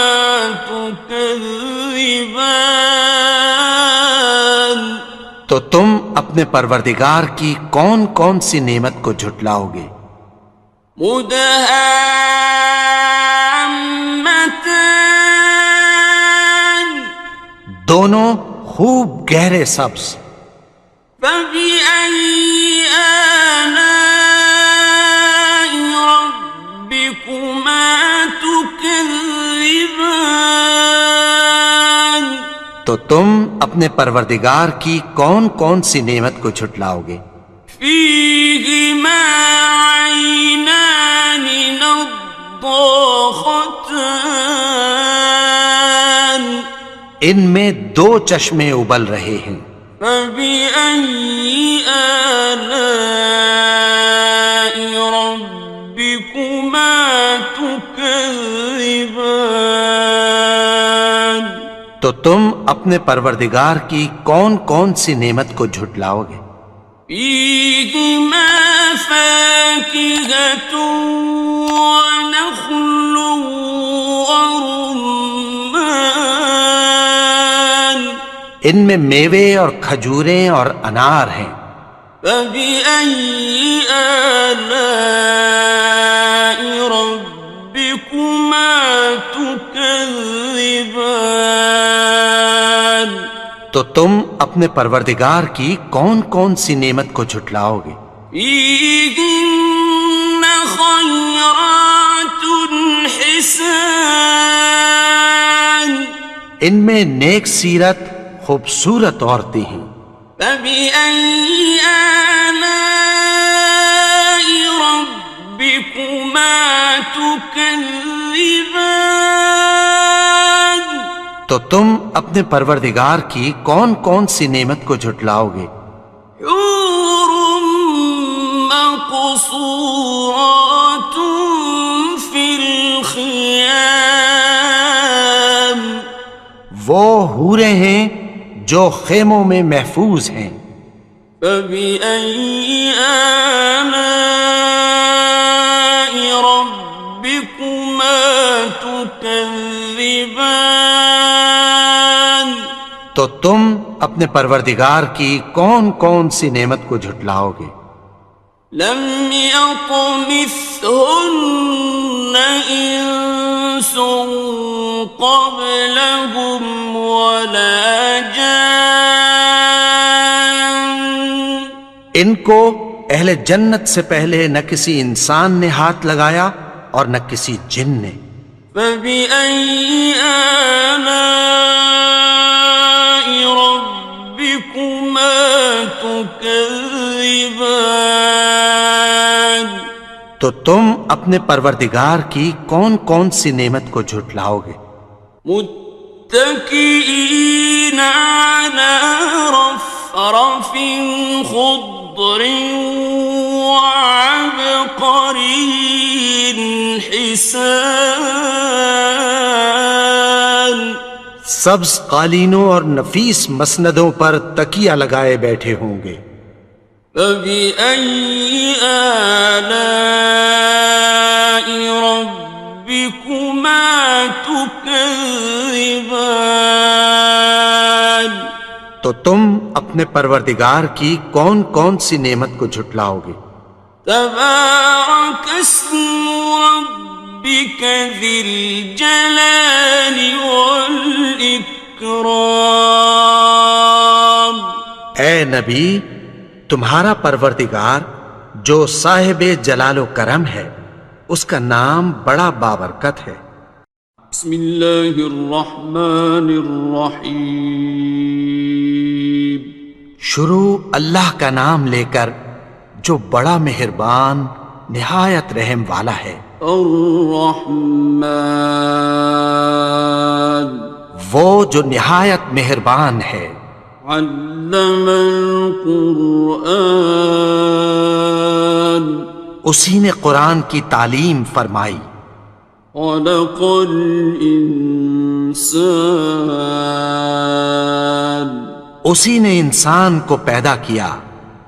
تكذبان؟ تو تم اپنے پروردگار کی کون کون سی نعمت کو جھٹلاؤ گے؟ مدہامتان، دونوں خوب گہرے سبز۔ فبأي آلاء ربكما تكذبان؟ تو تم اپنے پروردگار کی کون کون سی نعمت کو جھٹلاؤ گے؟ فيهما عينان نضاختان، ان میں دو چشمے ابل رہے ہیں۔ فبأي آلاء ربكما تكذبان؟ تو تم اپنے پروردگار کی کون کون سی نعمت کو جھٹلاؤ گے؟ فيهما فاكهة ونخل ورمان، ان میں میوے اور کھجوریں اور انار ہیں۔ فبأي آلاء ربكما تكذبان؟ تو تم اپنے پروردگار کی کون کون سی نعمت کو جھٹلاؤ گے؟ فيهن خيرات حسان، ان میں نیک سیرت خوبصورت عورتیں ہیں۔ فبأي آلاء ربكما تكذبان؟ تو تم اپنے پروردگار کی کون کون سی نعمت کو جھٹلاؤ گے؟ حور مقصورات في الخيام، وہ حوریں ہیں جو خیموں میں محفوظ ہیں۔ فبأي آلاء ربكما تكذبان؟ تو تم اپنے پروردگار کی کون کون سی نعمت کو جھٹلاؤ گے؟ لم يطمثهن إنس قبلهم ولا جان، ان کو اہل جنت سے پہلے نہ کسی انسان نے ہاتھ لگایا اور نہ کسی جن نے۔ فبأي آلاء ربكما تكذبان؟ تكذبان تو تم اپنے پروردگار کی کون کون سی نعمت کو جھٹلاؤ گے؟ متكئين على رفرف خضر وعبقري حسان سبز قالینوں اور نفیس مسندوں پر تکیہ لگائے بیٹھے ہوں گے۔ فبأي آلاء ربكما تكذبان تو تم اپنے پروردگار کی کون کون سی نعمت کو جھٹلاؤ گے؟ تبارك اسم ربك ذي الجلال والإكرام اے نبی، تمہارا پروردگار جو صاحب جلال و کرم ہے، اس کا نام بڑا بابرکت ہے۔ بسم اللہ الرحمن الرحیم شروع اللہ کا نام لے کر جو بڑا مہربان نہایت رحم والا ہے۔ الرحمن وہ جو نہایت مہربان ہے۔ علم القرآن اسی نے قرآن کی تعلیم فرمائی۔ خلق الانسان اسی نے انسان کو پیدا کیا۔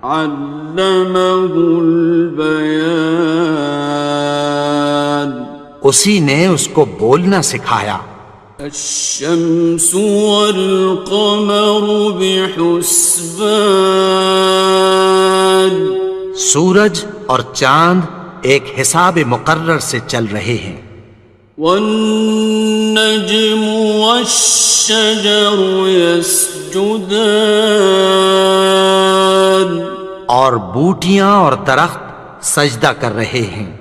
علمہ البیان اسی نے اس کو بولنا سکھایا۔ الشمس والقمر بحسبان سورج اور چاند ایک حساب مقرر سے چل رہے ہیں۔ والنجم والشجر يسجدان اور بوٹیاں اور درخت سجدہ کر رہے ہیں۔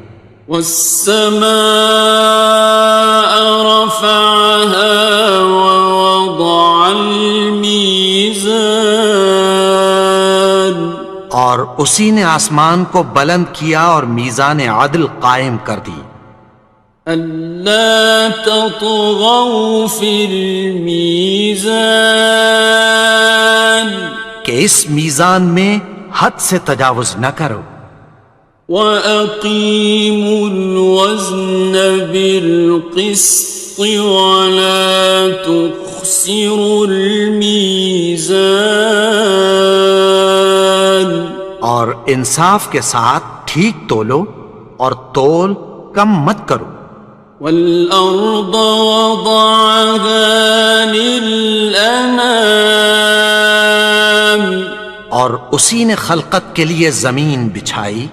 والسماء رفعها ووضع الميزان اور اسی نے آسمان کو بلند کیا اور میزان عدل قائم کر دی۔ ألا تطغوا في الميزان کہ اس میزان میں حد سے تجاوز نہ کرو۔ وَأَقِيمُوا الْوَزْنَ بِالْقِسْطِ وَلَا تُخْسِرُوا الْمِيزَانَ اور انصاف کے ساتھ ٹھیک تولو اور تول کم مت کرو۔ وَالْأَرْضَ وَضَعَهَا لِلْأَنَامِ اور اسی نے خلقت کے لیے زمین بچھائی۔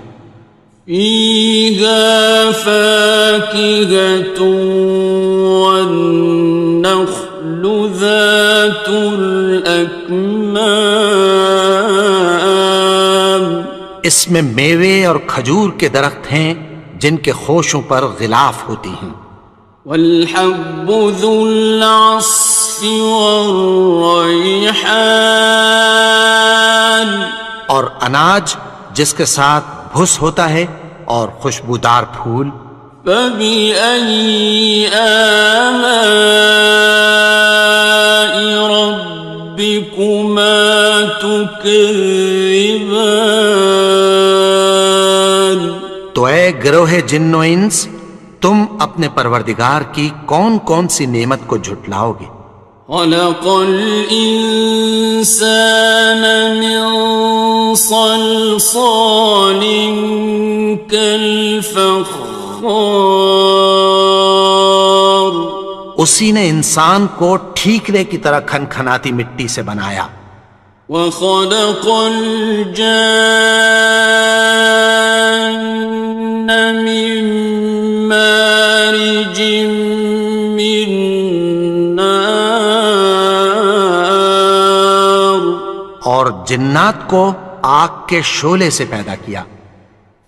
فِيهَا فَاكِهَةٌ وَالنَّخْلُ ذَاتُ الْأَكْمَامِ اس میں میوے اور کھجور کے درخت ہیں جن کے خوشوں پر غلاف ہوتی ہیں۔ وَالْحَبُّ ذُو الْعَصْفِ وَالرَّيْحَانِ اور اناج جس کے ساتھ بھس ہوتا ہے اور خوشبودار پھول۔ فَبِأَيِّ آلَاءِ رَبِّكُمَا تُكَذِّبَانِ تو اے گروہ جن و انس، تم اپنے پروردگار کی کون کون سی نعمت کو جھٹلاؤ گے؟ خلق الإنسان من صلصال كالفخار اسی نے انسان کو ٹھیکرے کی طرح کھنکھناتی مٹی سے بنایا۔ وخلق الجان من مارج من نار اور جنات کو آگ کے شعلے سے پیدا کیا۔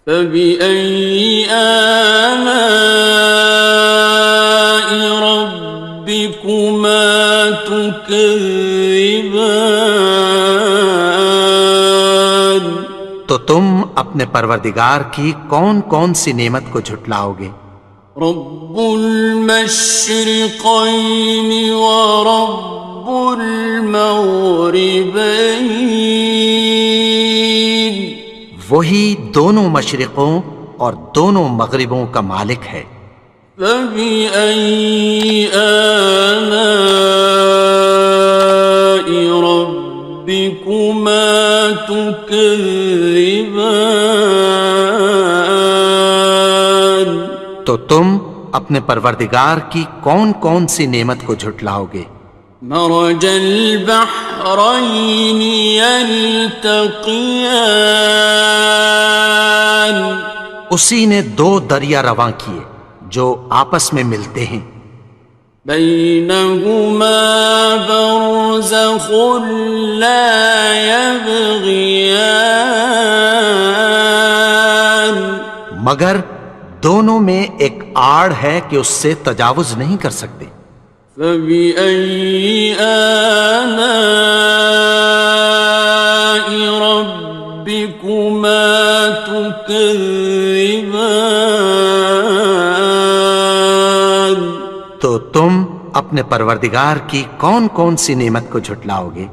فبأي آلاء ربكما تكذبان تو تم اپنے پروردگار کی کون کون سی نعمت کو جھٹلاؤ گے؟ رب المشرقين ورب المغربين وہی دونوں مشرقوں اور دونوں مغربوں کا مالک ہے۔ فبأي آلاء ربكما تكذبان تو تم اپنے پروردگار کی کون کون سی نعمت کو جھٹلاؤ گے؟ مرج البحرين يلتقيان اسی نے دو دریا رواں کیے جو آپس میں ملتے ہیں، بينهما برزخ لا يبغيان مگر دونوں میں ایک آڑ ہے کہ اس سے تجاوز نہیں کر سکتے۔ فبأي آلاء ربكما تكذبان تو تم اپنے پروردگار کی کون کون سی نعمت کو جھٹلاؤ گے؟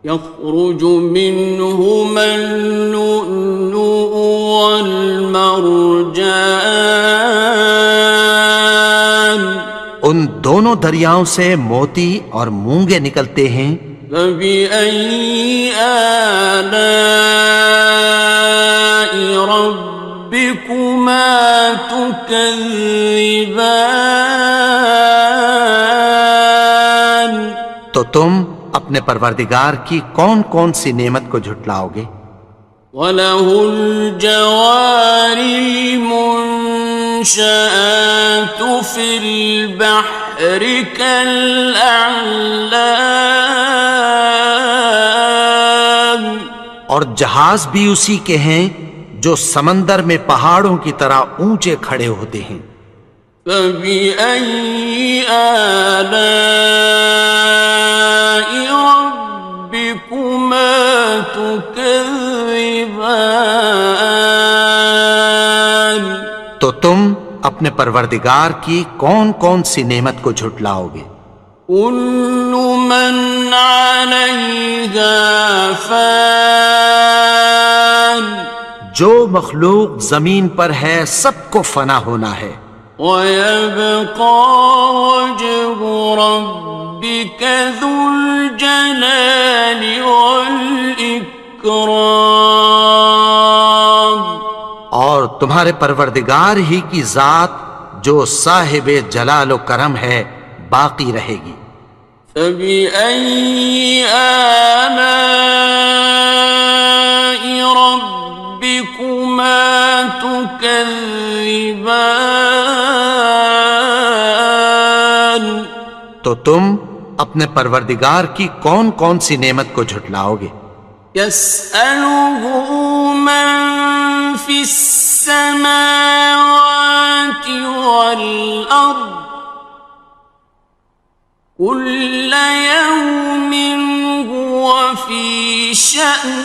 يخرج منهما اللؤلؤ والمرجان ان دونوں دریاؤں سے موتی اور مونگے نکلتے ہیں۔ فبأي آلاء ربكما تكذبان تو تم اپنے پروردگار کی کون کون سی نعمت کو جھٹلاؤ گے؟ وَلَهُ الْجَوَارِ الْمُنشَآتُ فِي الْبَحْرِ كَالْأَعْلَامِ اور جہاز بھی اسی کے ہیں جو سمندر میں پہاڑوں کی طرح اونچے کھڑے ہوتے ہیں۔ فَبِأَيِّ آلَاءِ رَبِّكُمَا تُكَذِّبَانِ تو تم اپنے پروردگار کی کون کون سی نعمت کو جھٹلاؤ گے؟ كُلُّ مَنْ عَلَيْهَا فَانٍ جو مخلوق زمین پر ہے سب کو فنا ہونا ہے، وَيَبْقَى وَجْهُ رَبِّكَ ذُو الْجَلَالِ وَالْإِكْرَامِ اور تمہارے پروردگار ہی کی ذات جو صاحب جلال و کرم ہے باقی رہے گی۔ فَبِأَيِّ آلَاءِ رَبِّكُمَا تُكَذِّبَانِ تو تم اپنے پروردگار کی کون کون سی نعمت کو جھٹلاؤ گے؟ يَسْأَلُهُ مَن فِي السَّمَاوَاتِ وَالْأَرْضِ كُلَّ يَوْمٍ هُوَ فِي شَأْنٍ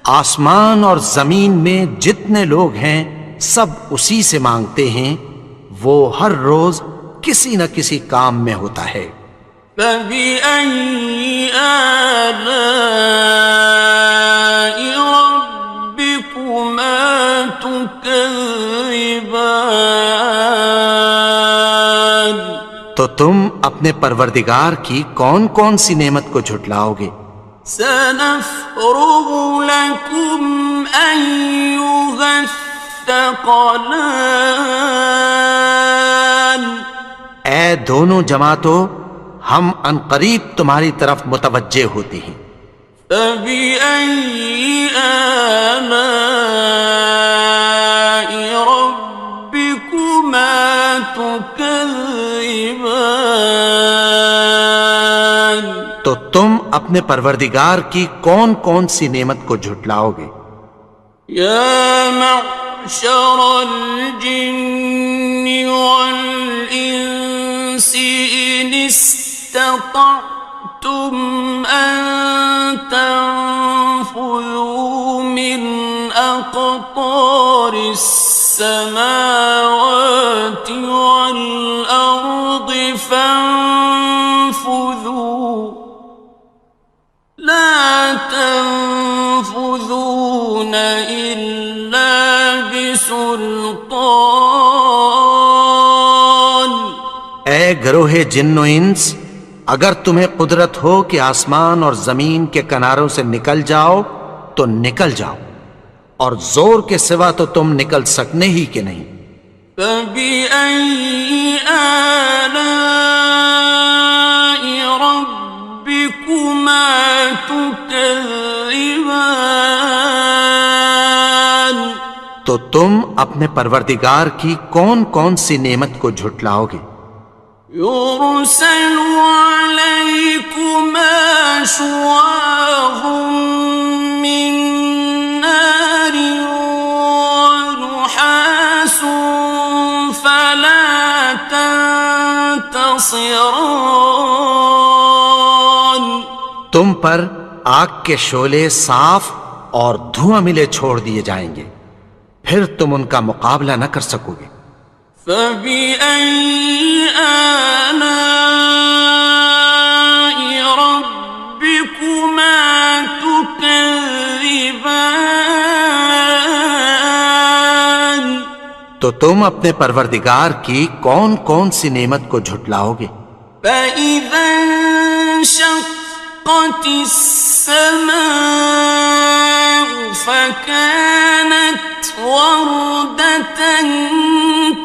آسمان اور زمین میں جتنے لوگ ہیں سب اسی سے مانگتے ہیں، وہ ہر روز کسی نہ کسی کام میں ہوتا ہے۔ فَبِأَيِّ آلَاءِ رَبِّكُمَا تُكَذِّبَانِ تو تم اپنے پروردگار کی کون کون سی نعمت کو جھٹلاؤ گے؟ سَنَفْرُغُ لَكُمْ أَيُّهَ الثَّقَلَانِ اے دونوں جماعتوں، ہم عنقریب تمہاری طرف متوجہ ہوتے ہیں۔ فَبِأَيِّ آلَاءِ رَبِّكُمَا تُكَذِّبَانِ تو تم اپنے پروردگار کی کون کون سی نعمت کو جھٹلاؤ گے؟ يَا مَعْشَرَ الْجِنِّ وَالْإِنسِ إِنِ اسْتَطَعْتُمْ أَن تَنفُذُوا مِنْ أقطار السماوات والأرض فانفذوا لا تنفذون إلا بسلطان. اے گروہ جن و انس، اگر تمہیں قدرت ہو کہ آسمان اور زمین کے کناروں سے نکل جاؤ تو نکل جاؤ، اور زور کے سوا تو تم نکل سکنے ہی کہ نہیں. فَبِأَيِّ آلَاءِ رَبِّكُمَا تُكَذِّبَانِ. تو تم اپنے پروردگار کی کون کون سی نعمت کو جھٹلاؤ گے؟ يُرْسَلُ عَلَيْكُمَا شُوَاظٌ مِّن نَّارٍ وَنُحَاسٌ فَلَا تَنتَصِرَانِ. تم پر آگ کے شعلے صاف اور دھواں ملے چھوڑ دیے جائیں گے، پھر تم ان کا مقابلہ نہ کر سکو گے. فَبِأَيِّ آلَاءِ رَبِّكُمَا تُكَذِّبَانِ. تو تم اپنے پروردگار کی کون کون سی نعمت کو جھٹلاؤ گے؟ فَإِذَا انشَقَّتِ السَّمَاءُ فَكَانَتْ وَرْدَةً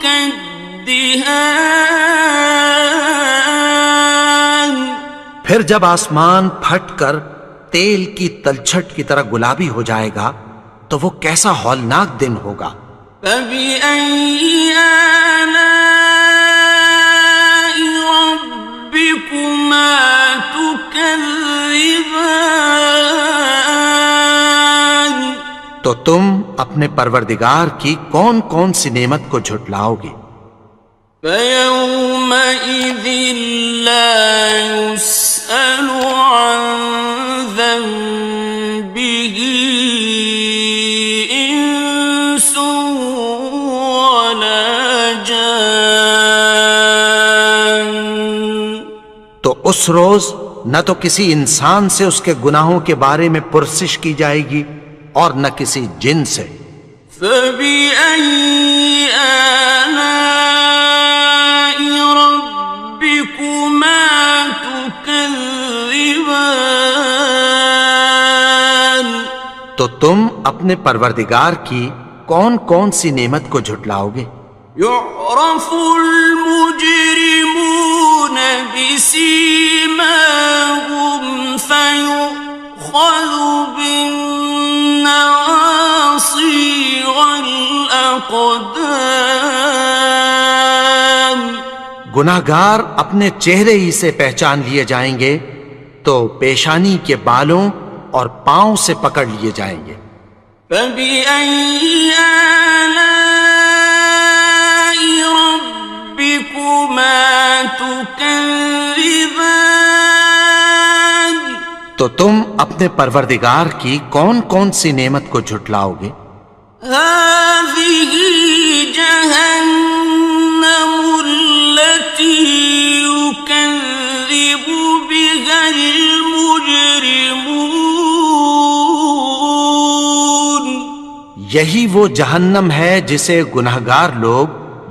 كَالدِّهَانِ. پھر جب آسمان پھٹ کر تیل کی تلچھٹ کی طرح گلابی ہو جائے گا تو وہ کیسا ہولناک دن ہوگا. فَبِأَيِّ آلَاءِ رَبِّكُمَا تُكَذِّبَانِ. تو تم اپنے پروردگار کی کون کون سی نعمت کو جھٹلاؤ گے؟ فَيَوْمَئِذٍ لَا يُسْأَلُ عَنْ ذَنبِهِ إِنسٌ وَلَا جَانٌ. تو اس روز نہ تو کسی انسان سے اس کے گناہوں کے بارے میں پرسش کی جائے گی اور نہ کسی جن سے. فَبِأَيِّ آلَاءِ رَبِّكُمَا تُكَذِّبَانِ. تو تم اپنے پروردگار کی کون کون سی نعمت کو جھٹلاؤ گے؟ يُعْرَفُ الْمُجْرِمُونَ بِسِيمَاهُمْ فَيُؤْخَذُ بِالنَّوَاصِي وَالْأَقْدَامِ. گناہگار اپنے چہرے ہی سے پہچان لیے جائیں گے تو پیشانی کے بالوں اور پاؤں سے پکڑ لیے جائیں گے. فَبِأَيِّ آلَاءِ رَبِّكُمَا تُكَذِّبَانِ. تو تم اپنے پروردگار کی کون کون سی نعمت کو جھٹلاؤ گے؟ هَٰذِهِ جَهَنَّمُ الَّتِي يُكَذِّبُ بِهَا الْمُجْرِمُونَ. یہی وہ جہنم ہے جسے گناہگار لوگ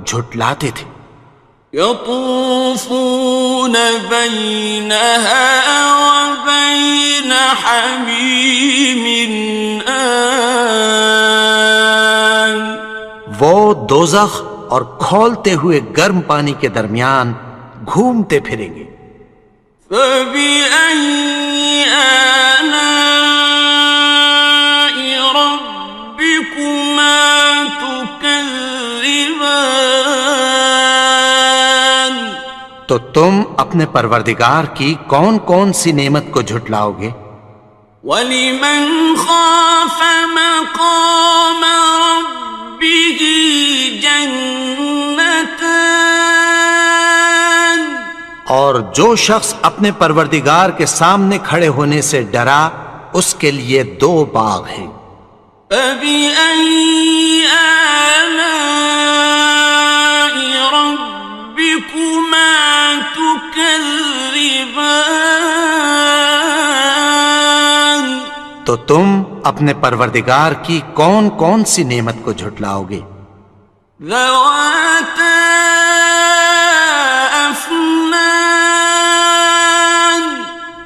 جھٹلاتے تھے. يَطُوفُونَ بَيْنَهَا وَبَيْنَ حَمِيمٍ آنٍ. وہ دوزخ اور کھولتے ہوئے گرم پانی کے درمیان گھومتے پھریں گے. فَبِأَيِّ آلَاءِ رَبِّكُمَا تُكَذِّبَانِ. تو تم اپنے پروردگار کی کون کون سی نعمت کو جھٹلاؤ گے؟ وَلِمَنْ خَافَ مَقَامَ رَبِّهِ جَنَّتَانِ. اور جو شخص اپنے پروردگار کے سامنے کھڑے ہونے سے ڈرا اس کے لیے 2 باغ ہیں. فبأي آلاء ربكما تكذبان؟ تو تم اپنے پروردگار کی کون کون سی نعمت کو جھٹلاؤ گے؟ ذواتا افنان،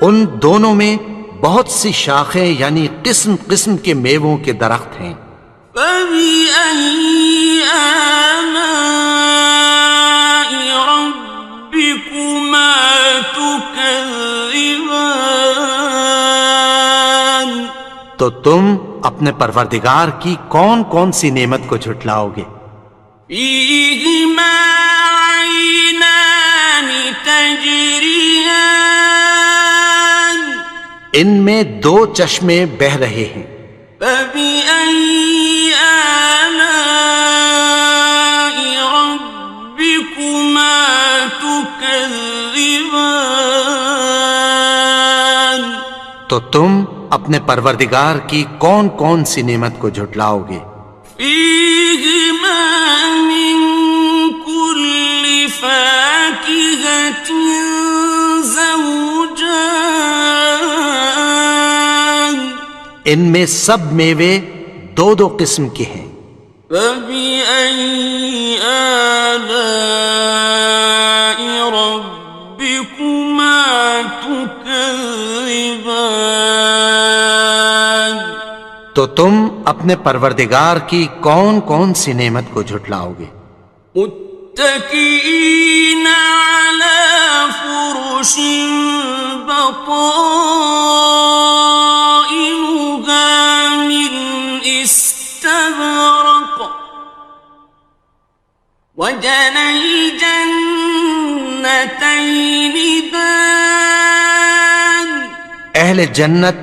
ان دونوں میں بہت سی شاخیں یعنی قسم قسم کے میووں کے درخت ہیں۔ فبأي آلاء ربكما تكذبان؟ تو تم اپنے پروردگار کی کون کون سی نعمت کو جھٹلاؤ گے؟ فيهما عينان تجريان، ان میں دو چشمے بہہ رہے ہیں۔ فبأي آلاء ربكما تكذبان؟ تو تم اپنے پروردگار کی کون کون سی نعمت کو جھٹلاؤ گے؟ فيهما من كل فاكهة زوجان، ان میں سب میوے دو دو قسم کے ہیں۔ فبأي آلاء ربكما تكذبان؟ تو تم اپنے پروردگار کی کون کون سی نعمت کو جھٹلاؤ گے؟ متكئين على فرش بطائنها من استبرق وجنى الجنتين دان، اہل جنت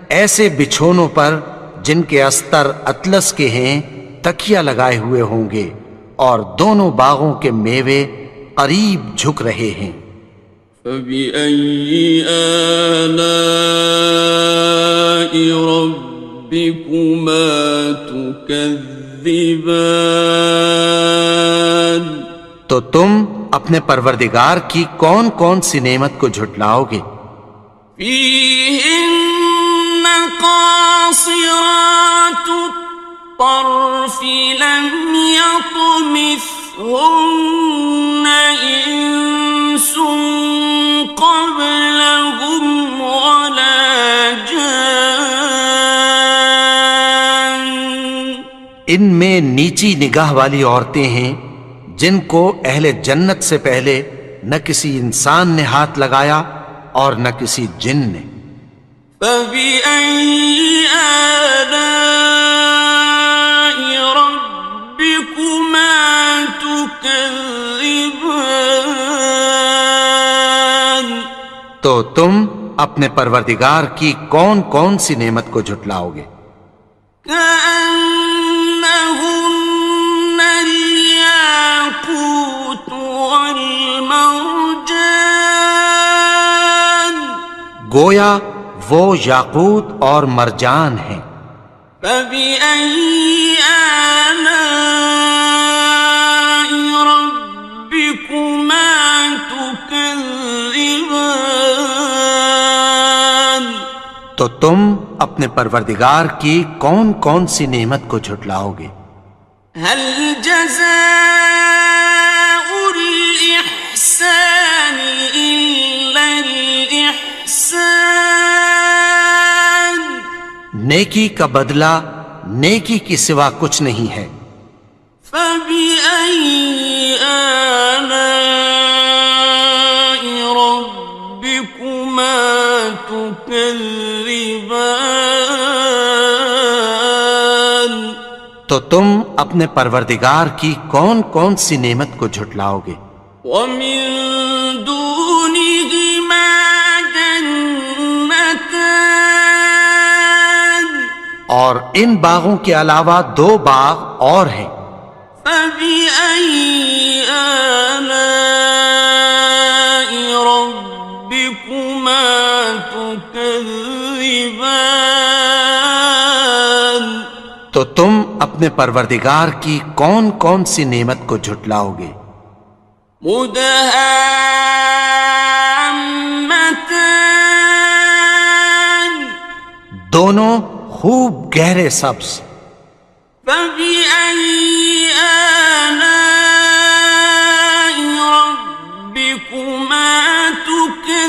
ایسے بچھونوں پر جن کے استر اطلس کے ہیں تکیہ لگائے ہوئے ہوں گے، اور دونوں باغوں کے میوے قریب جھک رہے ہیں۔ فبأي آلاء ربكما تكذبان؟ تو تم اپنے پروردگار کی کون کون سی نعمت کو جھٹلاؤ گے؟ فيهن قاصرات الطرف لم يطمثهن إنس قبلهم ولا جان، ان میں نیچی نگاہ والی عورتیں ہیں جن کو اہل جنت سے پہلے نہ کسی انسان نے ہاتھ لگایا اور نہ کسی جن نے۔ فبأي آلاء ربكما تكذبان؟ تو تم اپنے پروردگار کی کون کون سی نعمت کو جھٹلاؤ گے؟ كأنهن الياقوت والمرجان، گویا وہ یاقوت اور مرجان ہیں۔ فبأي آلاء ربكما تكذبان؟ تو تم اپنے پروردگار کی کون کون سی نعمت کو جھٹلاؤ گے؟ هل جزاء الإحسان إلا الإحسان؟ نیکی کا بدلہ نیکی کی سوا کچھ نہیں ہے۔ فبأي آلاء ربكما تكذبان؟ تو تم اپنے پروردگار کی کون کون سی نعمت کو جھٹلاؤ گے؟ ومن دونهما جنتان، اور ان باغوں کے علاوہ دو باغ اور ہیں۔ فبأي آلاء ربكما تكذبان؟ تو تم اپنے پروردگار کی کون کون سی نعمت کو جھٹلاؤ گے؟ مدہامتان دونوں خوب گہرے سبز. فبأي آلاء ربكما تكذبان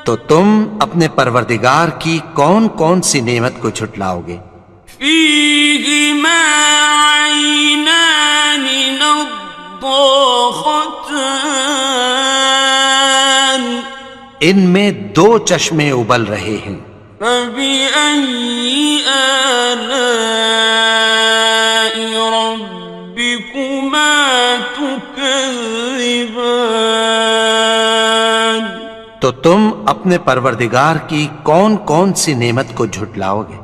تو تم اپنے پروردگار کی کون کون سی نعمت کو جھٹلاؤ گے؟ فيهما عينان نضاختان ان میں دو چشمے ابل رہے ہیں. فبأي آلاء ربكما تكذبان تو تم اپنے پروردگار کی کون کون سی نعمت کو جھٹلاؤ گے؟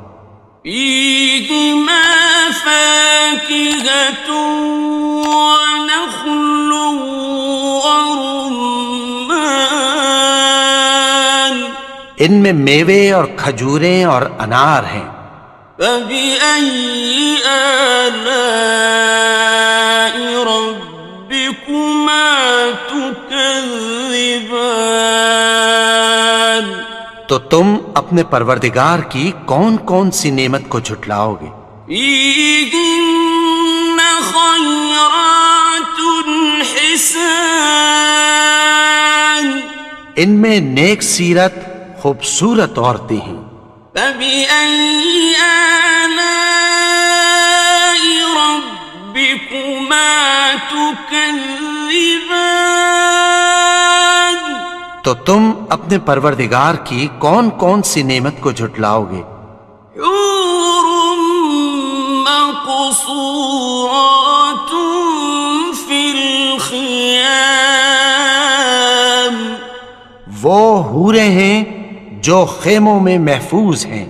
فيهما فاكهة ونخل ورمان ان میں میوے اور کھجوریں اور انار ہیں. فبأي آلاء ربكما تكذبان تو تم اپنے پروردگار کی کون کون سی نعمت کو جھٹلاؤ گے؟ فيهن خيرات حسان ان میں نیک سیرت خوبصورت عورتیں ہیں. فبأي آلاء ربكما تكذبان تو تم اپنے پروردگار کی کون کون سی نعمت کو جھٹلاؤ گے؟ حور مقصورات في الخيام وہ حوریں ہیں جو خیموں میں محفوظ ہیں.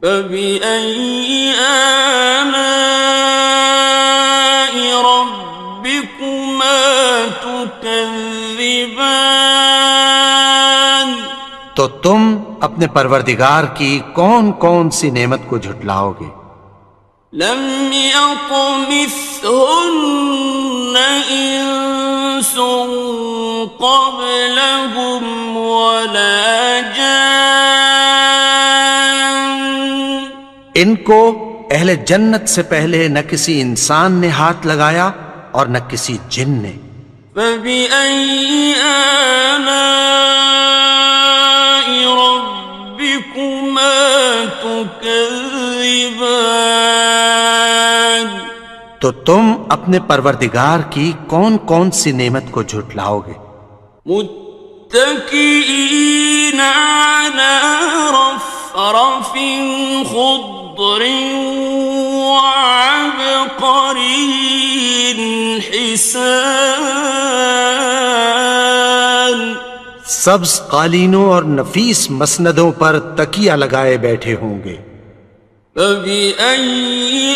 فبأي آلاء ربكما تكذبان تو تم اپنے پروردگار کی کون کون سی نعمت کو جھٹلاؤ گے؟ لم يطمثهن إنس قبلهم ولا جان ان کو اہل جنت سے پہلے نہ کسی انسان نے ہاتھ لگایا اور نہ کسی جن نے. فبأي آلاء ربكما تكذبان تو تم اپنے پروردگار کی کون کون سی نعمت کو جھٹلاؤ گے؟ متكئين على رفرف خضر وعبقري حسان سبز قالینوں اور نفیس مسندوں پر تکیہ لگائے بیٹھے ہوں گے. فبأي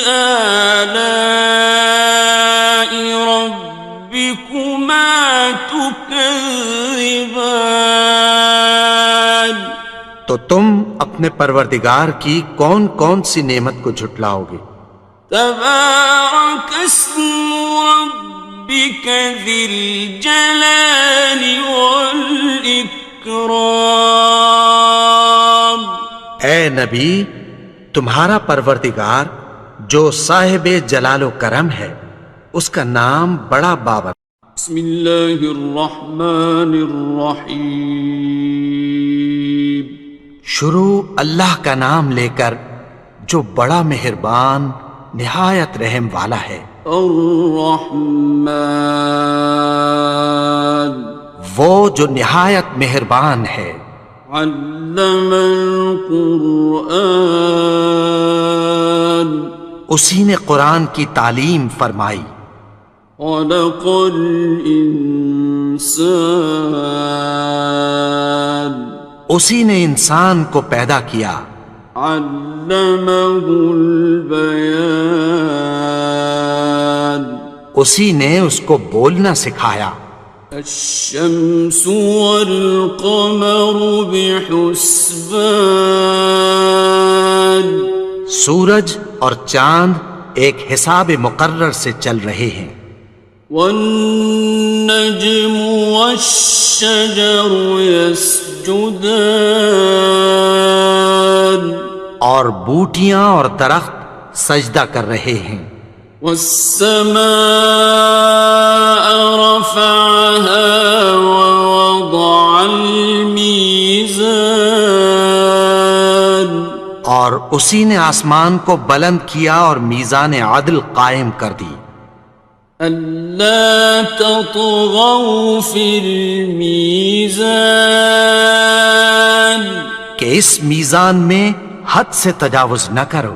آلاء ربكما تكذبان تو تم اپنے پروردگار کی کون کون سی نعمت کو جھٹلاؤ گے؟ تبارك اسم ربك ذي الجلال والإكرام اے نبی، تمہارا پروردگار جو صاحب جلال و کرم ہے اس کا نام بڑا بابر. بسم اللہ الرحمن الرحیم شروع اللہ کا نام لے کر جو بڑا مہربان نہایت رحم والا ہے. الرحمن وہ جو نہایت مہربان ہے. علم القرآن اسی نے قرآن کی تعلیم فرمائی. خلق الانسان اسی نے انسان کو پیدا کیا. علمہ البیان اسی نے اس کو بولنا سکھایا. الشمس والقمر بحسبان سورج اور چاند ایک حساب مقرر سے چل رہے ہیں. والنجم والشجر يسجدان اور بوٹیاں اور درخت سجدہ کر رہے ہیں. والسماء رفعها ووضع الميزان اور اسی نے آسمان کو بلند کیا اور میزان عدل قائم کر دی. ألا تطغوا في الميزان کہ اس میزان میں حد سے تجاوز نہ کرو.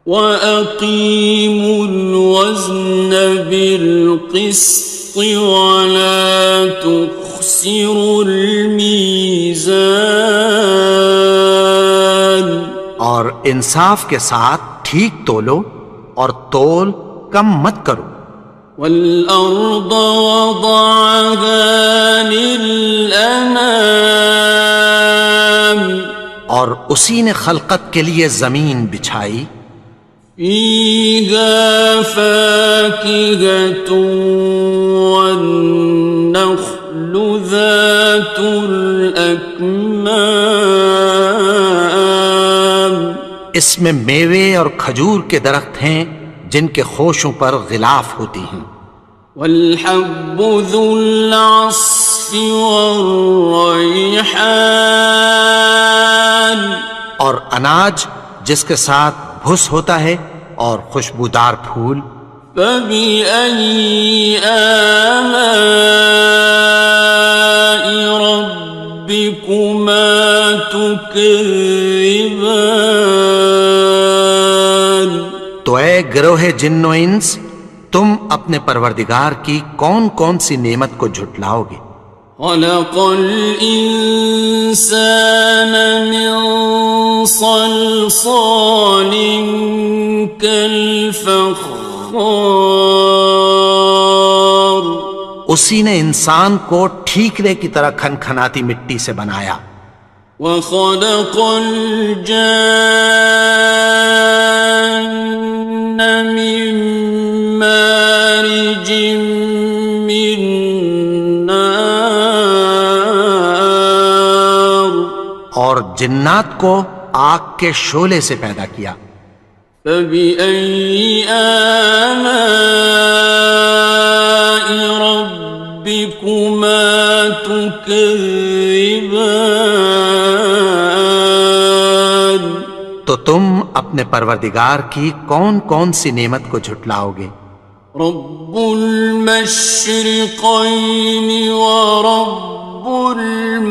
وَأَقِيمُوا الْوَزْنَ بِالْقِسْطِ وَلَا تُخْسِرُوا الْمِيزَانَ اور انصاف کے ساتھ ٹھیک تولو اور تول کم مت کرو. وَالْأَرْضَ وَضَعَهَا لِلْأَنَامِ اور اسی نے خلقت کے لیے زمین بچھائی. فِيهَا فَاكِهَةٌ وَالنَّخْلُ ذَاتُ الْأَكْمَامِ اس میں میوے اور کھجور کے درخت ہیں جن کے خوشوں پر غلاف ہوتی ہیں. وَالْحَبُّ ذُو الْعَصْفِ وَالرَّيْحَانِ اور اناج جس کے ساتھ بھس ہوتا ہے اور خوشبودار پھول. فَبِأَيِّ آلَاءِ رَبِّكُمَا تُكَذِّبَانِ تو اے گروہ جن و انس تم اپنے پروردگار کی کون کون سی نعمت کو جھٹلاؤ گے. خَلَقَ الْإِنسَانَ مِنْ صَلْصَالٍ كَالْفَخَّارِ اسی نے انسان کو ٹھیکرے کی طرح کھنکھناتی مٹی سے بنایا. وَخَلَقَ الْجَانَّ مِن مَّارِجٍ مِّن نَّارٍ اور جنات کو آگ کے شعلے سے پیدا کیا. فَبِأَيِّ آلَاءِ رَبِّكُمَا تُكَذِّبَانِ تو تم اپنے پروردگار کی کون کون سی نعمت کو جھٹلاؤ گے. رب المشرقين ورب المغربين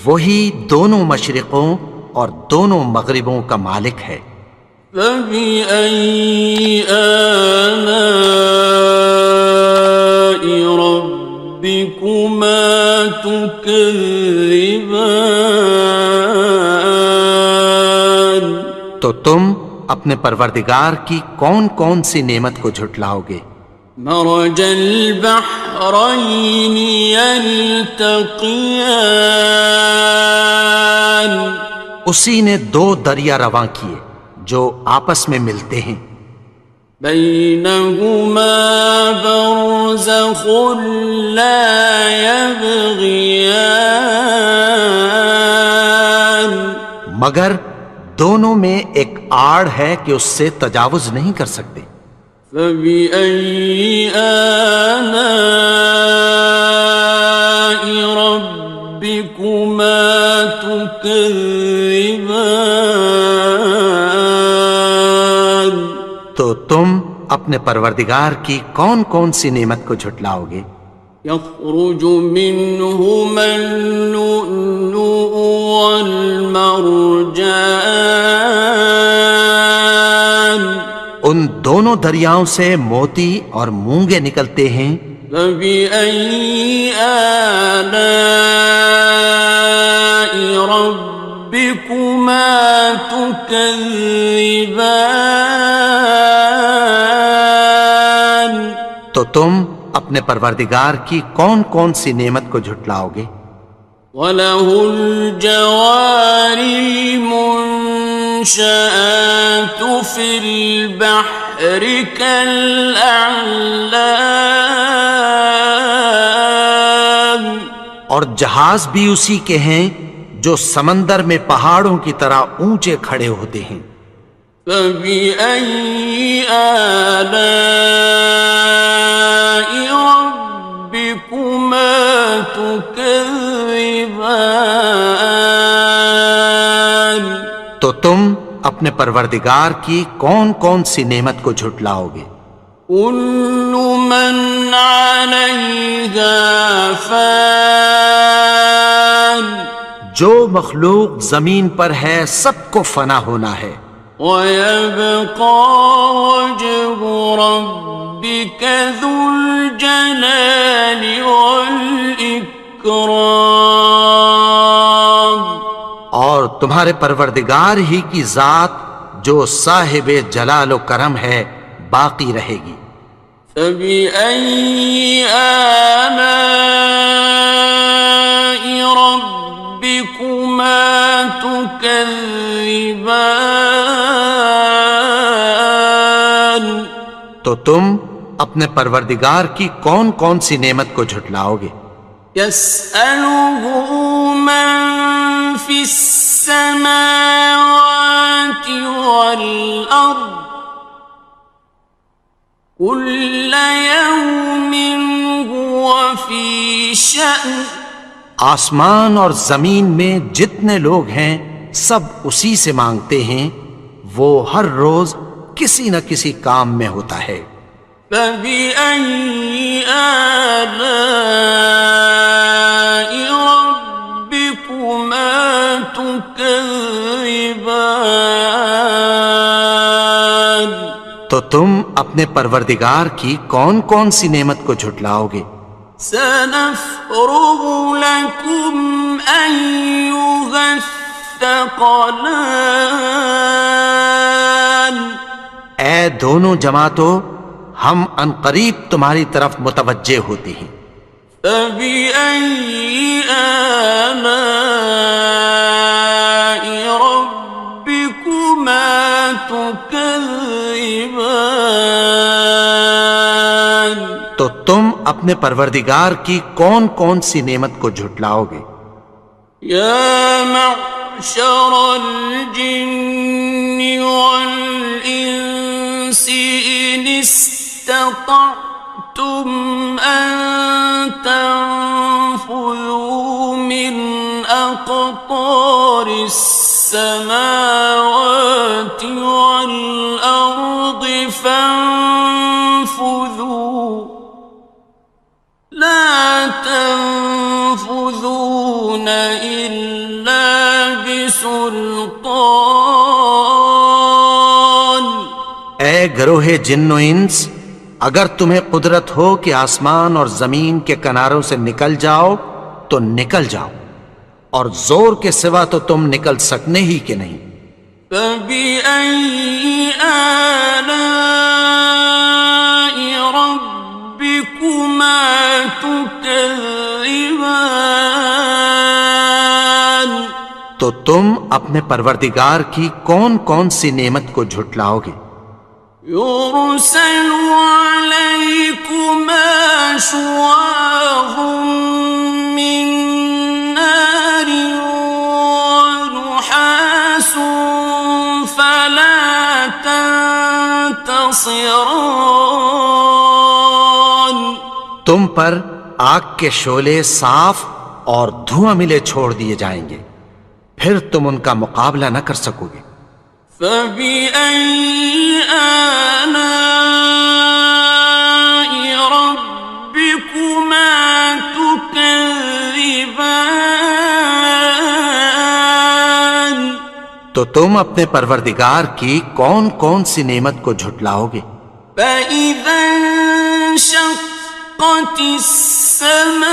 وہی دونوں مشرقوں اور دونوں مغربوں کا مالک ہے. فبأي آلاء ربكما تكذبان تو تم اپنے پروردگار کی کون کون سی نعمت کو جھٹلاؤ گے. مرج البحرين يلتقيان اسی نے دو دریا رواں کیے جو آپس میں ملتے ہیں. بينهما برزخ لا يبغيان مگر دونوں میں ایک آڑ ہے کہ اس سے تجاوز نہیں کر سکتے. فبأي آلاء ربكما تكذبان تو تم اپنے پروردگار کی کون کون سی نعمت کو جھٹلاؤ گے. يخرج منهما اللؤلؤ والمرجان ان دونوں دریاؤں سے موتی اور مونگے نکلتے ہیں. فبأي آلاء ربكما تكذبان تم اپنے پروردگار کی کون کون سی نعمت کو جھٹلاؤ گے؟ وَلَهُ الْجَوَارِ الْمُنشَآتُ فِي الْبَحْرِ كَالْأَعْلَامِ، اور جہاز بھی اسی کے ہیں جو سمندر میں پہاڑوں کی طرح اونچے کھڑے ہوتے ہیں۔ فَبِأَيِّ آلَاءِ رَبِّكُمَا تُكَذِّبَانِ، تو تم اپنے پروردگار کی کون کون سی نعمت کو جھٹلاؤ گے؟ كُلُّ مَنْ عَلَيْهَا فَانٍ، جو مخلوق زمین پر ہے سب کو فنا ہونا ہے، وَيَبْقَى وَجْهُ رَبِّكَ ذُو الْجَلَالِ وَالْإِكْرَامِ، اور تمہارے پروردگار ہی کی ذات جو صاحب جلال و کرم ہے باقی رہے گی۔ فَبِأَيِّ آلَاءِ رَبِّكُمَا تُكَذِّبَانِ، تو تم اپنے پروردگار کی کون کون سی نعمت کو جھٹلاؤ گے؟ يَسْأَلُهُ مَن فِي السَّمَاوَاتِ وَالْأَرْضِ كُلَّ يَوْمٍ هُوَ فِي شَأْنٍ، آسمان اور زمین میں جتنے لوگ ہیں سب اسی سے مانگتے ہیں، وہ ہر روز کسی نہ کسی کام میں ہوتا ہے۔ فَبِأَيِّ آلَاءِ رَبِّكُمَا تُكَذِّبَانِ، تو تم اپنے پروردگار کی کون کون سی نعمت کو جھٹلاؤ گے؟ سَنَفْرُغُ لَكُمْ أَيُّهَ الثَّقَلَانِ، اے دونوں جماعتوں، ہم عنقریب تمہاری طرف متوجہ ہوتے ہیں۔ فَبِأَيِّ آلَاءِ رَبِّكُمَا تُكَذِّبَانِ، تو تم اپنے پروردگار کی کون کون سی نعمت کو جھٹلاؤ گے؟ يَا مَعْشَرَ الْجِنِّ وَالْإِنسِ إِنِ اسْتَطَعْتُمْ أَن تَنفُذُوا مِنْ أَقْطَارِ السَّمَاوَاتِ وَالْأَرْضِ فَانفُذُوا لَا تَنفُذُونَ إِلَّا بِسُلْطَانٍ، اے گروہ جن و انس، اگر تمہیں قدرت ہو کہ آسمان اور زمین کے کناروں سے نکل جاؤ تو نکل جاؤ، اور زور کے سوا تو تم نکل سکنے ہی کہ نہیں۔ فَبِأَيِّ آلَاءِ رَبِّكُمَا تُكَذِّبَانِ، تو تم اپنے پروردگار کی کون کون سی نعمت کو جھٹلاؤ گے؟ يُرْسَلُ عَلَيْكُمَا شُوَاظٌ مِّن نَّارٍ وَنُحَاسٌ فَلَا تَنتَصِرَانِ، تم پر آگ کے شعلے صاف اور دھواں ملے چھوڑ دیے جائیں گے، پھر تم ان کا مقابلہ نہ کر سکو گے۔ فَبِأَيِّ آلَاءِ رَبِّكُمَا تُكَذِّبَانِ، تو تم اپنے پروردگار کی کون کون سی نعمت کو جھٹلاؤ گے؟ فَإِذَا انشَقَّتِ السَّمَاءُ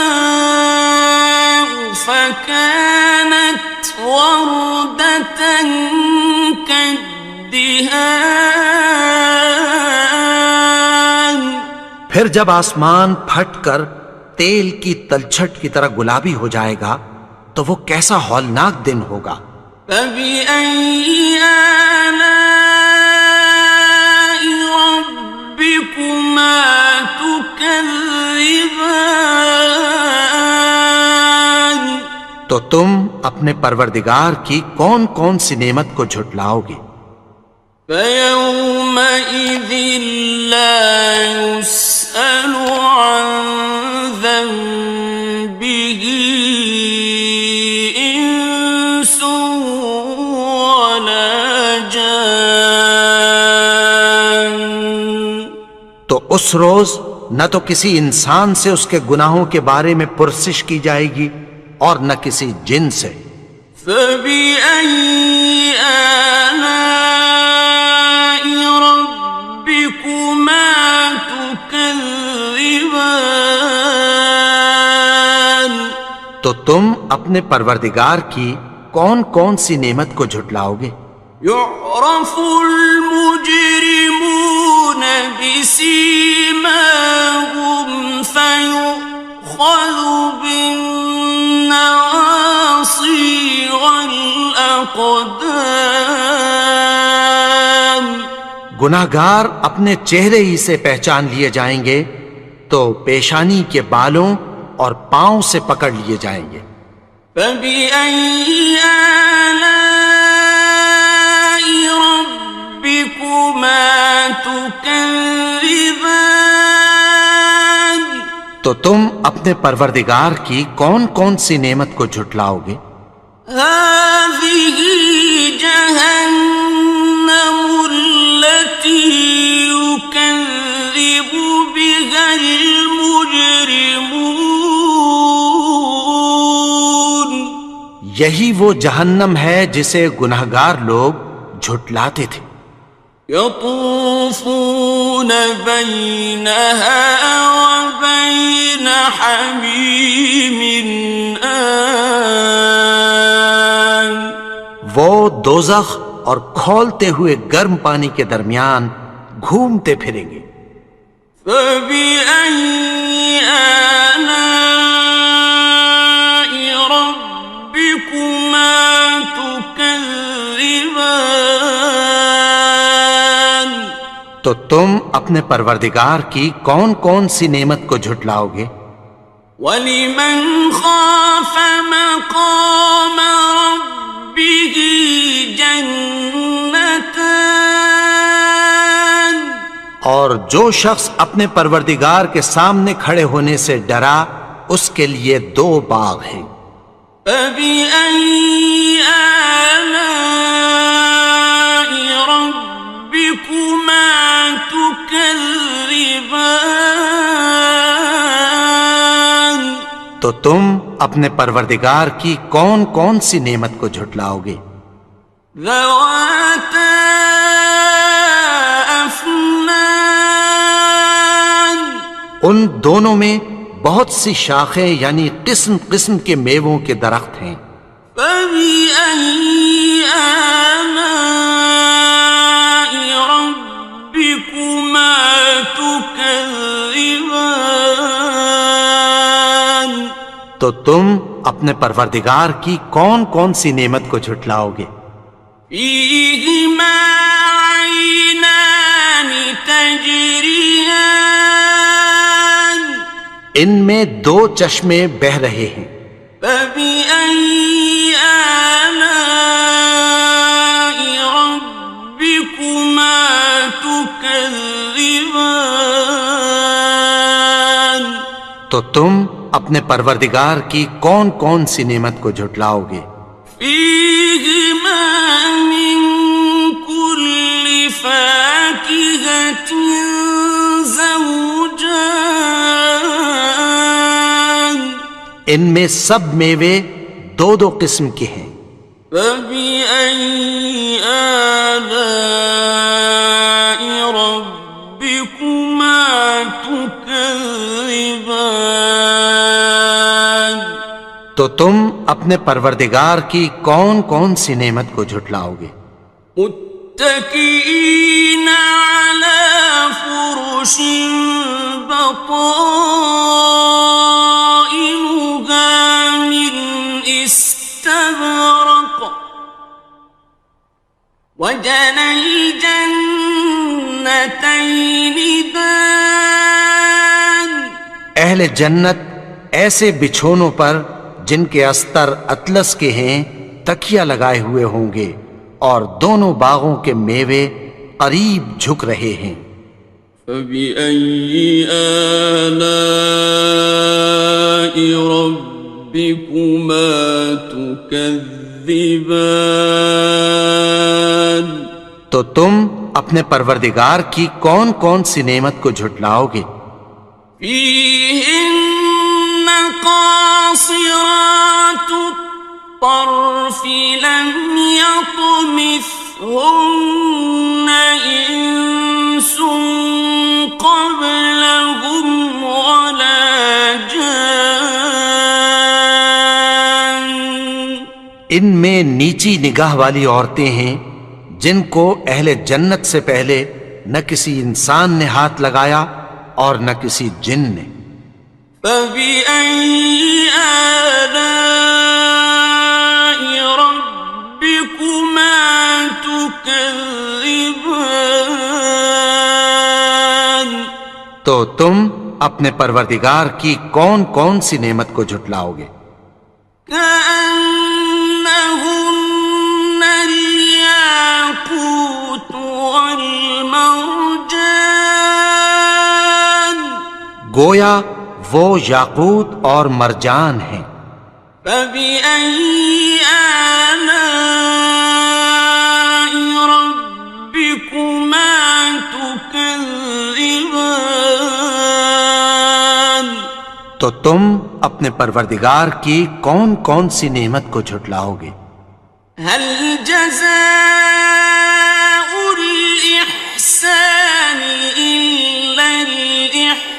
فَكَانَتْ وَرْدَةً كَالدِّهَانِ، پھر جب آسمان پھٹ کر تیل کی تلچھٹ کی طرح گلابی ہو جائے گا تو وہ کیسا ہولناک دن ہوگا۔ فبأي آلاء ربكما تكذبان؟ تو تم اپنے پروردگار کی کون کون سی نعمت کو جھٹلاؤ گے؟ فيومئذ لا يسأل عن ذنبه إنس ولا جان۔ تو اس روز نہ تو کسی انسان سے اس کے گناہوں کے بارے میں پرسش کی جائے گی اور نہ کسی جن سے۔ فبأي آلاء ربكما تكذبان؟ تو تم اپنے پروردگار کی کون کون سی نعمت کو جھٹلاؤ گے؟ يعرف المجرمون بسيماهم فيؤخذ بالنواصي والأقدام۔ گناہگار اپنے چہرے ہی سے پہچان لیے جائیں گے تو پیشانی کے بالوں اور پاؤں سے پکڑ لیے جائیں گے۔ فبأي آلاء ربكما تكذبان؟ تو تم اپنے پروردگار کی کون کون سی نعمت کو جھٹلاؤ گے؟ هذه جهنم التي يكذب بها المجرمون۔ یہی وہ جہنم ہے جسے گناہگار لوگ جھٹلاتے تھے۔ يطوفون بينها وبين حميم آن۔ وہ دوزخ اور کھولتے ہوئے گرم پانی کے درمیان گھومتے پھریں گے۔ فبأي آلاء ربكما تكذبان؟ تو تم اپنے پروردگار کی کون کون سی نعمت کو جھٹلاؤ گے؟ وَلِمَنْ خَافَ مَقَامَ رَبِّهِ جَنَّتَانِ؟ اور جو شخص اپنے پروردگار کے سامنے کھڑے ہونے سے ڈرا اس کے لیے دو باغ ہیں۔ فَبِأَيِّ آلَاءِ رَبِّكُمَا تُكَذِّبَانِ؟ تو تم اپنے پروردگار کی کون کون سی نعمت کو جھٹلاؤ گے؟ ذَوَاتَا أَفْنَانٍ؟ ان دونوں میں بہت سی شاخیں یعنی قسم قسم کے میووں کے درخت ہیں۔ فَبِأَيِّ آلَاءِ رَبِّكُمَا تُكَذِّبَانِ؟ تو تم اپنے پروردگار کی کون کون سی نعمت کو جھٹلاؤ گے؟ فِيهِمَا عَيْنَانِ تَجْرِيَانِ؟ ان میں دو چشمے بہہ رہے ہیں۔ فَبِأَيِّ آلَاءِ رَبِّكُمَا تُكَذِّبَانِ؟ تو تم اپنے پروردگار کی کون کون سی نعمت کو جھٹلاؤ گے؟ فِيهِمَا مِن كُلِّ فَاكِهَةٍ زَوْجَانِ؟ ان میں سب میوے دو دو قسم کے ہیں۔ فَبِأَيِّ آلَاءِ رَبِّكُمَا تُكَذِّبَانِ؟ تو تم اپنے پروردگار کی کون کون سی نعمت کو جھٹلاؤ گے؟ متكئين على فرش أحسن الجنتين دان. اہل جنت ایسے بچھونوں پر جن کے استر اطلس کے ہیں تکیہ لگائے ہوئے ہوں گے، اور دونوں باغوں کے میوے قریب جھک رہے ہیں۔ فَبِأَيِّ آلَاءِ رَبِّكُمَا تُكَذِّبَانِ، تو تم اپنے پروردگار کی کون کون سی نعمت کو جھٹلاؤ گے؟ فِيهِنَّ قَاصِرَاتُ الطَّرْفِ لَمْ يَطْمِثْهُنَّ إِنسٌ قَبْلَهُمْ وَلَا جَانٌّ۔ ان میں نیچی نگاہ والی عورتیں ہیں جن کو اہل جنت سے پہلے نہ کسی انسان نے ہاتھ لگایا اور نہ کسی جن نے۔ فَبِأَيِّ آلَاءِ رَبِّكُمَا تُكَذِّبَانِ، تو تم اپنے پروردگار کی کون کون سی نعمت کو جھٹلاؤ گے؟ كَأَنَّهُنَّ الْيَاقُوتُ وَالْمَرْجَانُ، گویا وہ یاقوت اور مرجان ہیں۔ فَبِأَيِّ آلَاءِ رَبِّكُمَا تُكَذِّبَانِ، تو تم اپنے پروردگار کی کون کون سی نعمت کو جھٹلاؤ گے؟ هَلْ جَزَاءُ الْإِحْسَانِ إِلَّا الْإِحْسَانُ،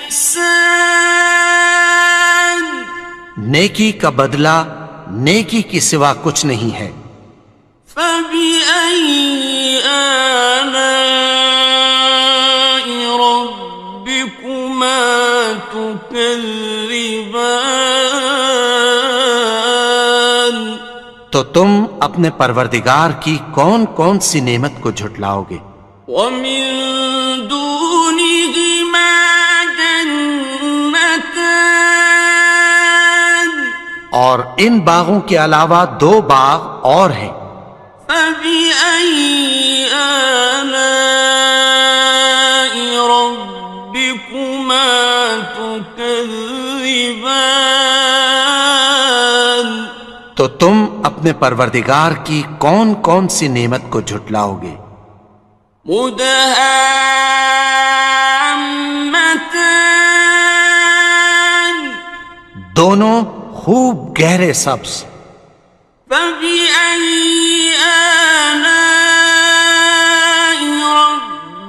نیکی کا بدلہ نیکی کی سوا کچھ نہیں ہے۔ فَبِأَيِّ آلَاءِ رَبِّكُمَا تُكَذِّبَانِ، تو تم اپنے پروردگار کی کون کون سی نعمت کو جھٹلاؤ گے؟ وَمِن دُونِهِمَا جَنَّتَانِ، اور ان باغوں کے علاوہ دو باغ اور ہیں۔ فَبِأَيِّ آلَاءِ رَبِّكُمَا تُكَذِّبَانِ، تو تم اپنے پروردگار کی کون کون سی نعمت کو جھٹلاؤ گے؟ مُدْهَامَّتَانِ، دونوں خوب گہرے سبز۔ فَبِأَيِّ آلَاءِ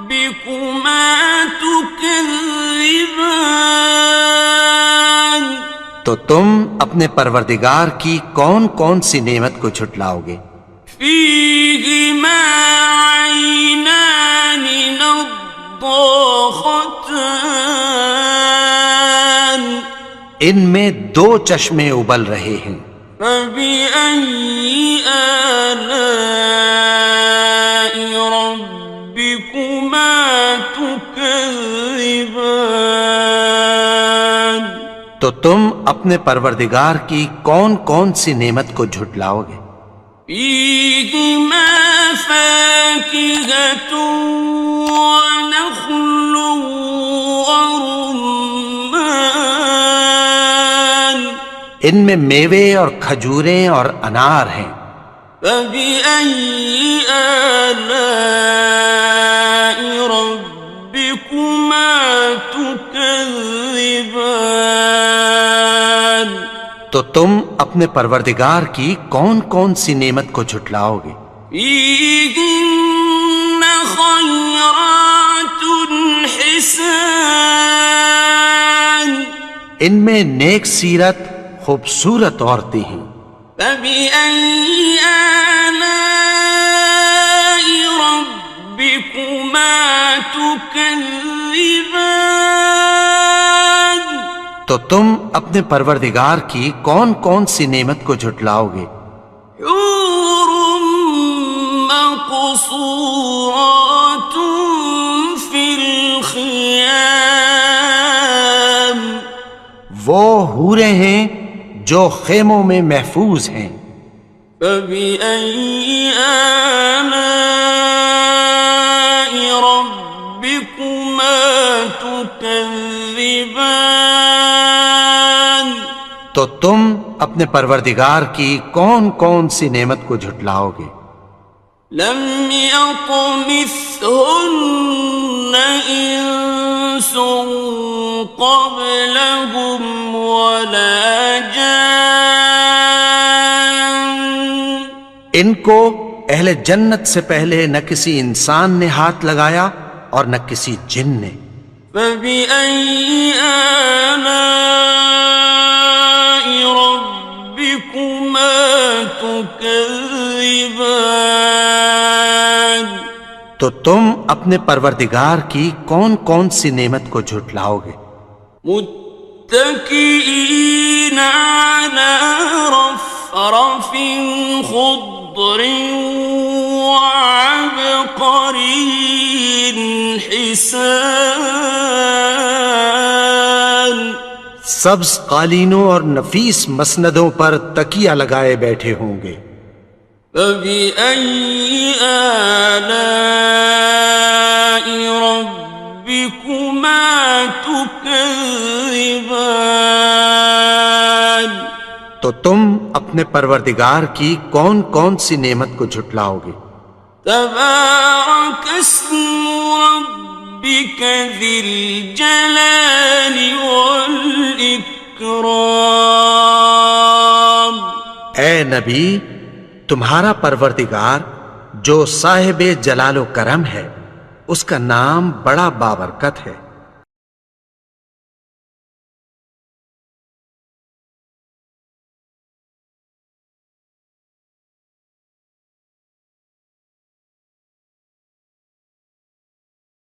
رَبِّكُمَا تُكَذِّبَانِ، تو تم اپنے پروردگار کی کون کون سی نعمت کو جھٹلاؤ گے؟ فِيهِمَا عَيْنَانِ نَضَّاخَتَانِ، ان میں دو چشمے ابل رہے ہیں۔ فَبِأَيِّ آلَاءِ رَبِّكُمَا تُكَذِّبَانِ، تو تم اپنے پروردگار کی کون کون سی نعمت کو جھٹلاؤ گے؟ فِيهِمَا فَاكِهَةٌ وَنَخْلٌ وَرُمَّانٌ، ان میں میوے اور کھجوریں اور انار ہیں۔ فَبِأَيِّ آلَاءِ رَبِّكُمَا تُكَذِّبَانِ، تو تم اپنے پروردگار کی کون کون سی نعمت کو جھٹلاؤ گے؟ فِيهِنَّ خَيْرَاتٌ حِسَانٌ، ان میں نیک سیرت خوبصورت عورتیں ہیں۔ فَبِأَيِّ آلَاءِ رَبِّكُمَا تُكَذِّبَانِ، تو تم اپنے پروردگار کی کون کون سی نعمت کو جھٹلاؤ گے؟ حور مقصورات مقصورات في الخيام وہ حوریں ہیں جو خیموں میں محفوظ ہیں. فبأي آلاء ربكما تكذبان تو تم اپنے پروردگار کی کون کون سی نعمت کو جھٹلاؤ گے؟ لم يطمثهن إنس قبلهم ولا جان ان کو اہل جنت سے پہلے نہ کسی انسان نے ہاتھ لگایا اور نہ کسی جن نے. فبأي آلاء ربكما تكذبان تو تم اپنے پروردگار کی کون کون سی نعمت کو جھٹلاؤ گے؟ متكئين على رفرف خضر وعبقري حسان سبز قالینوں اور نفیس مسندوں پر تکیہ لگائے بیٹھے ہوں گے. فبأي آلاء ربكما تكذبان تو تم اپنے پروردگار کی کون کون سی نعمت کو جھٹلاؤ گے؟ تبارك اسم ربك ذي الجلال والإكرام اے نبی، تمہارا پروردگار جو صاحب جلال و کرم ہے، اس کا نام بڑا بابرکت ہے.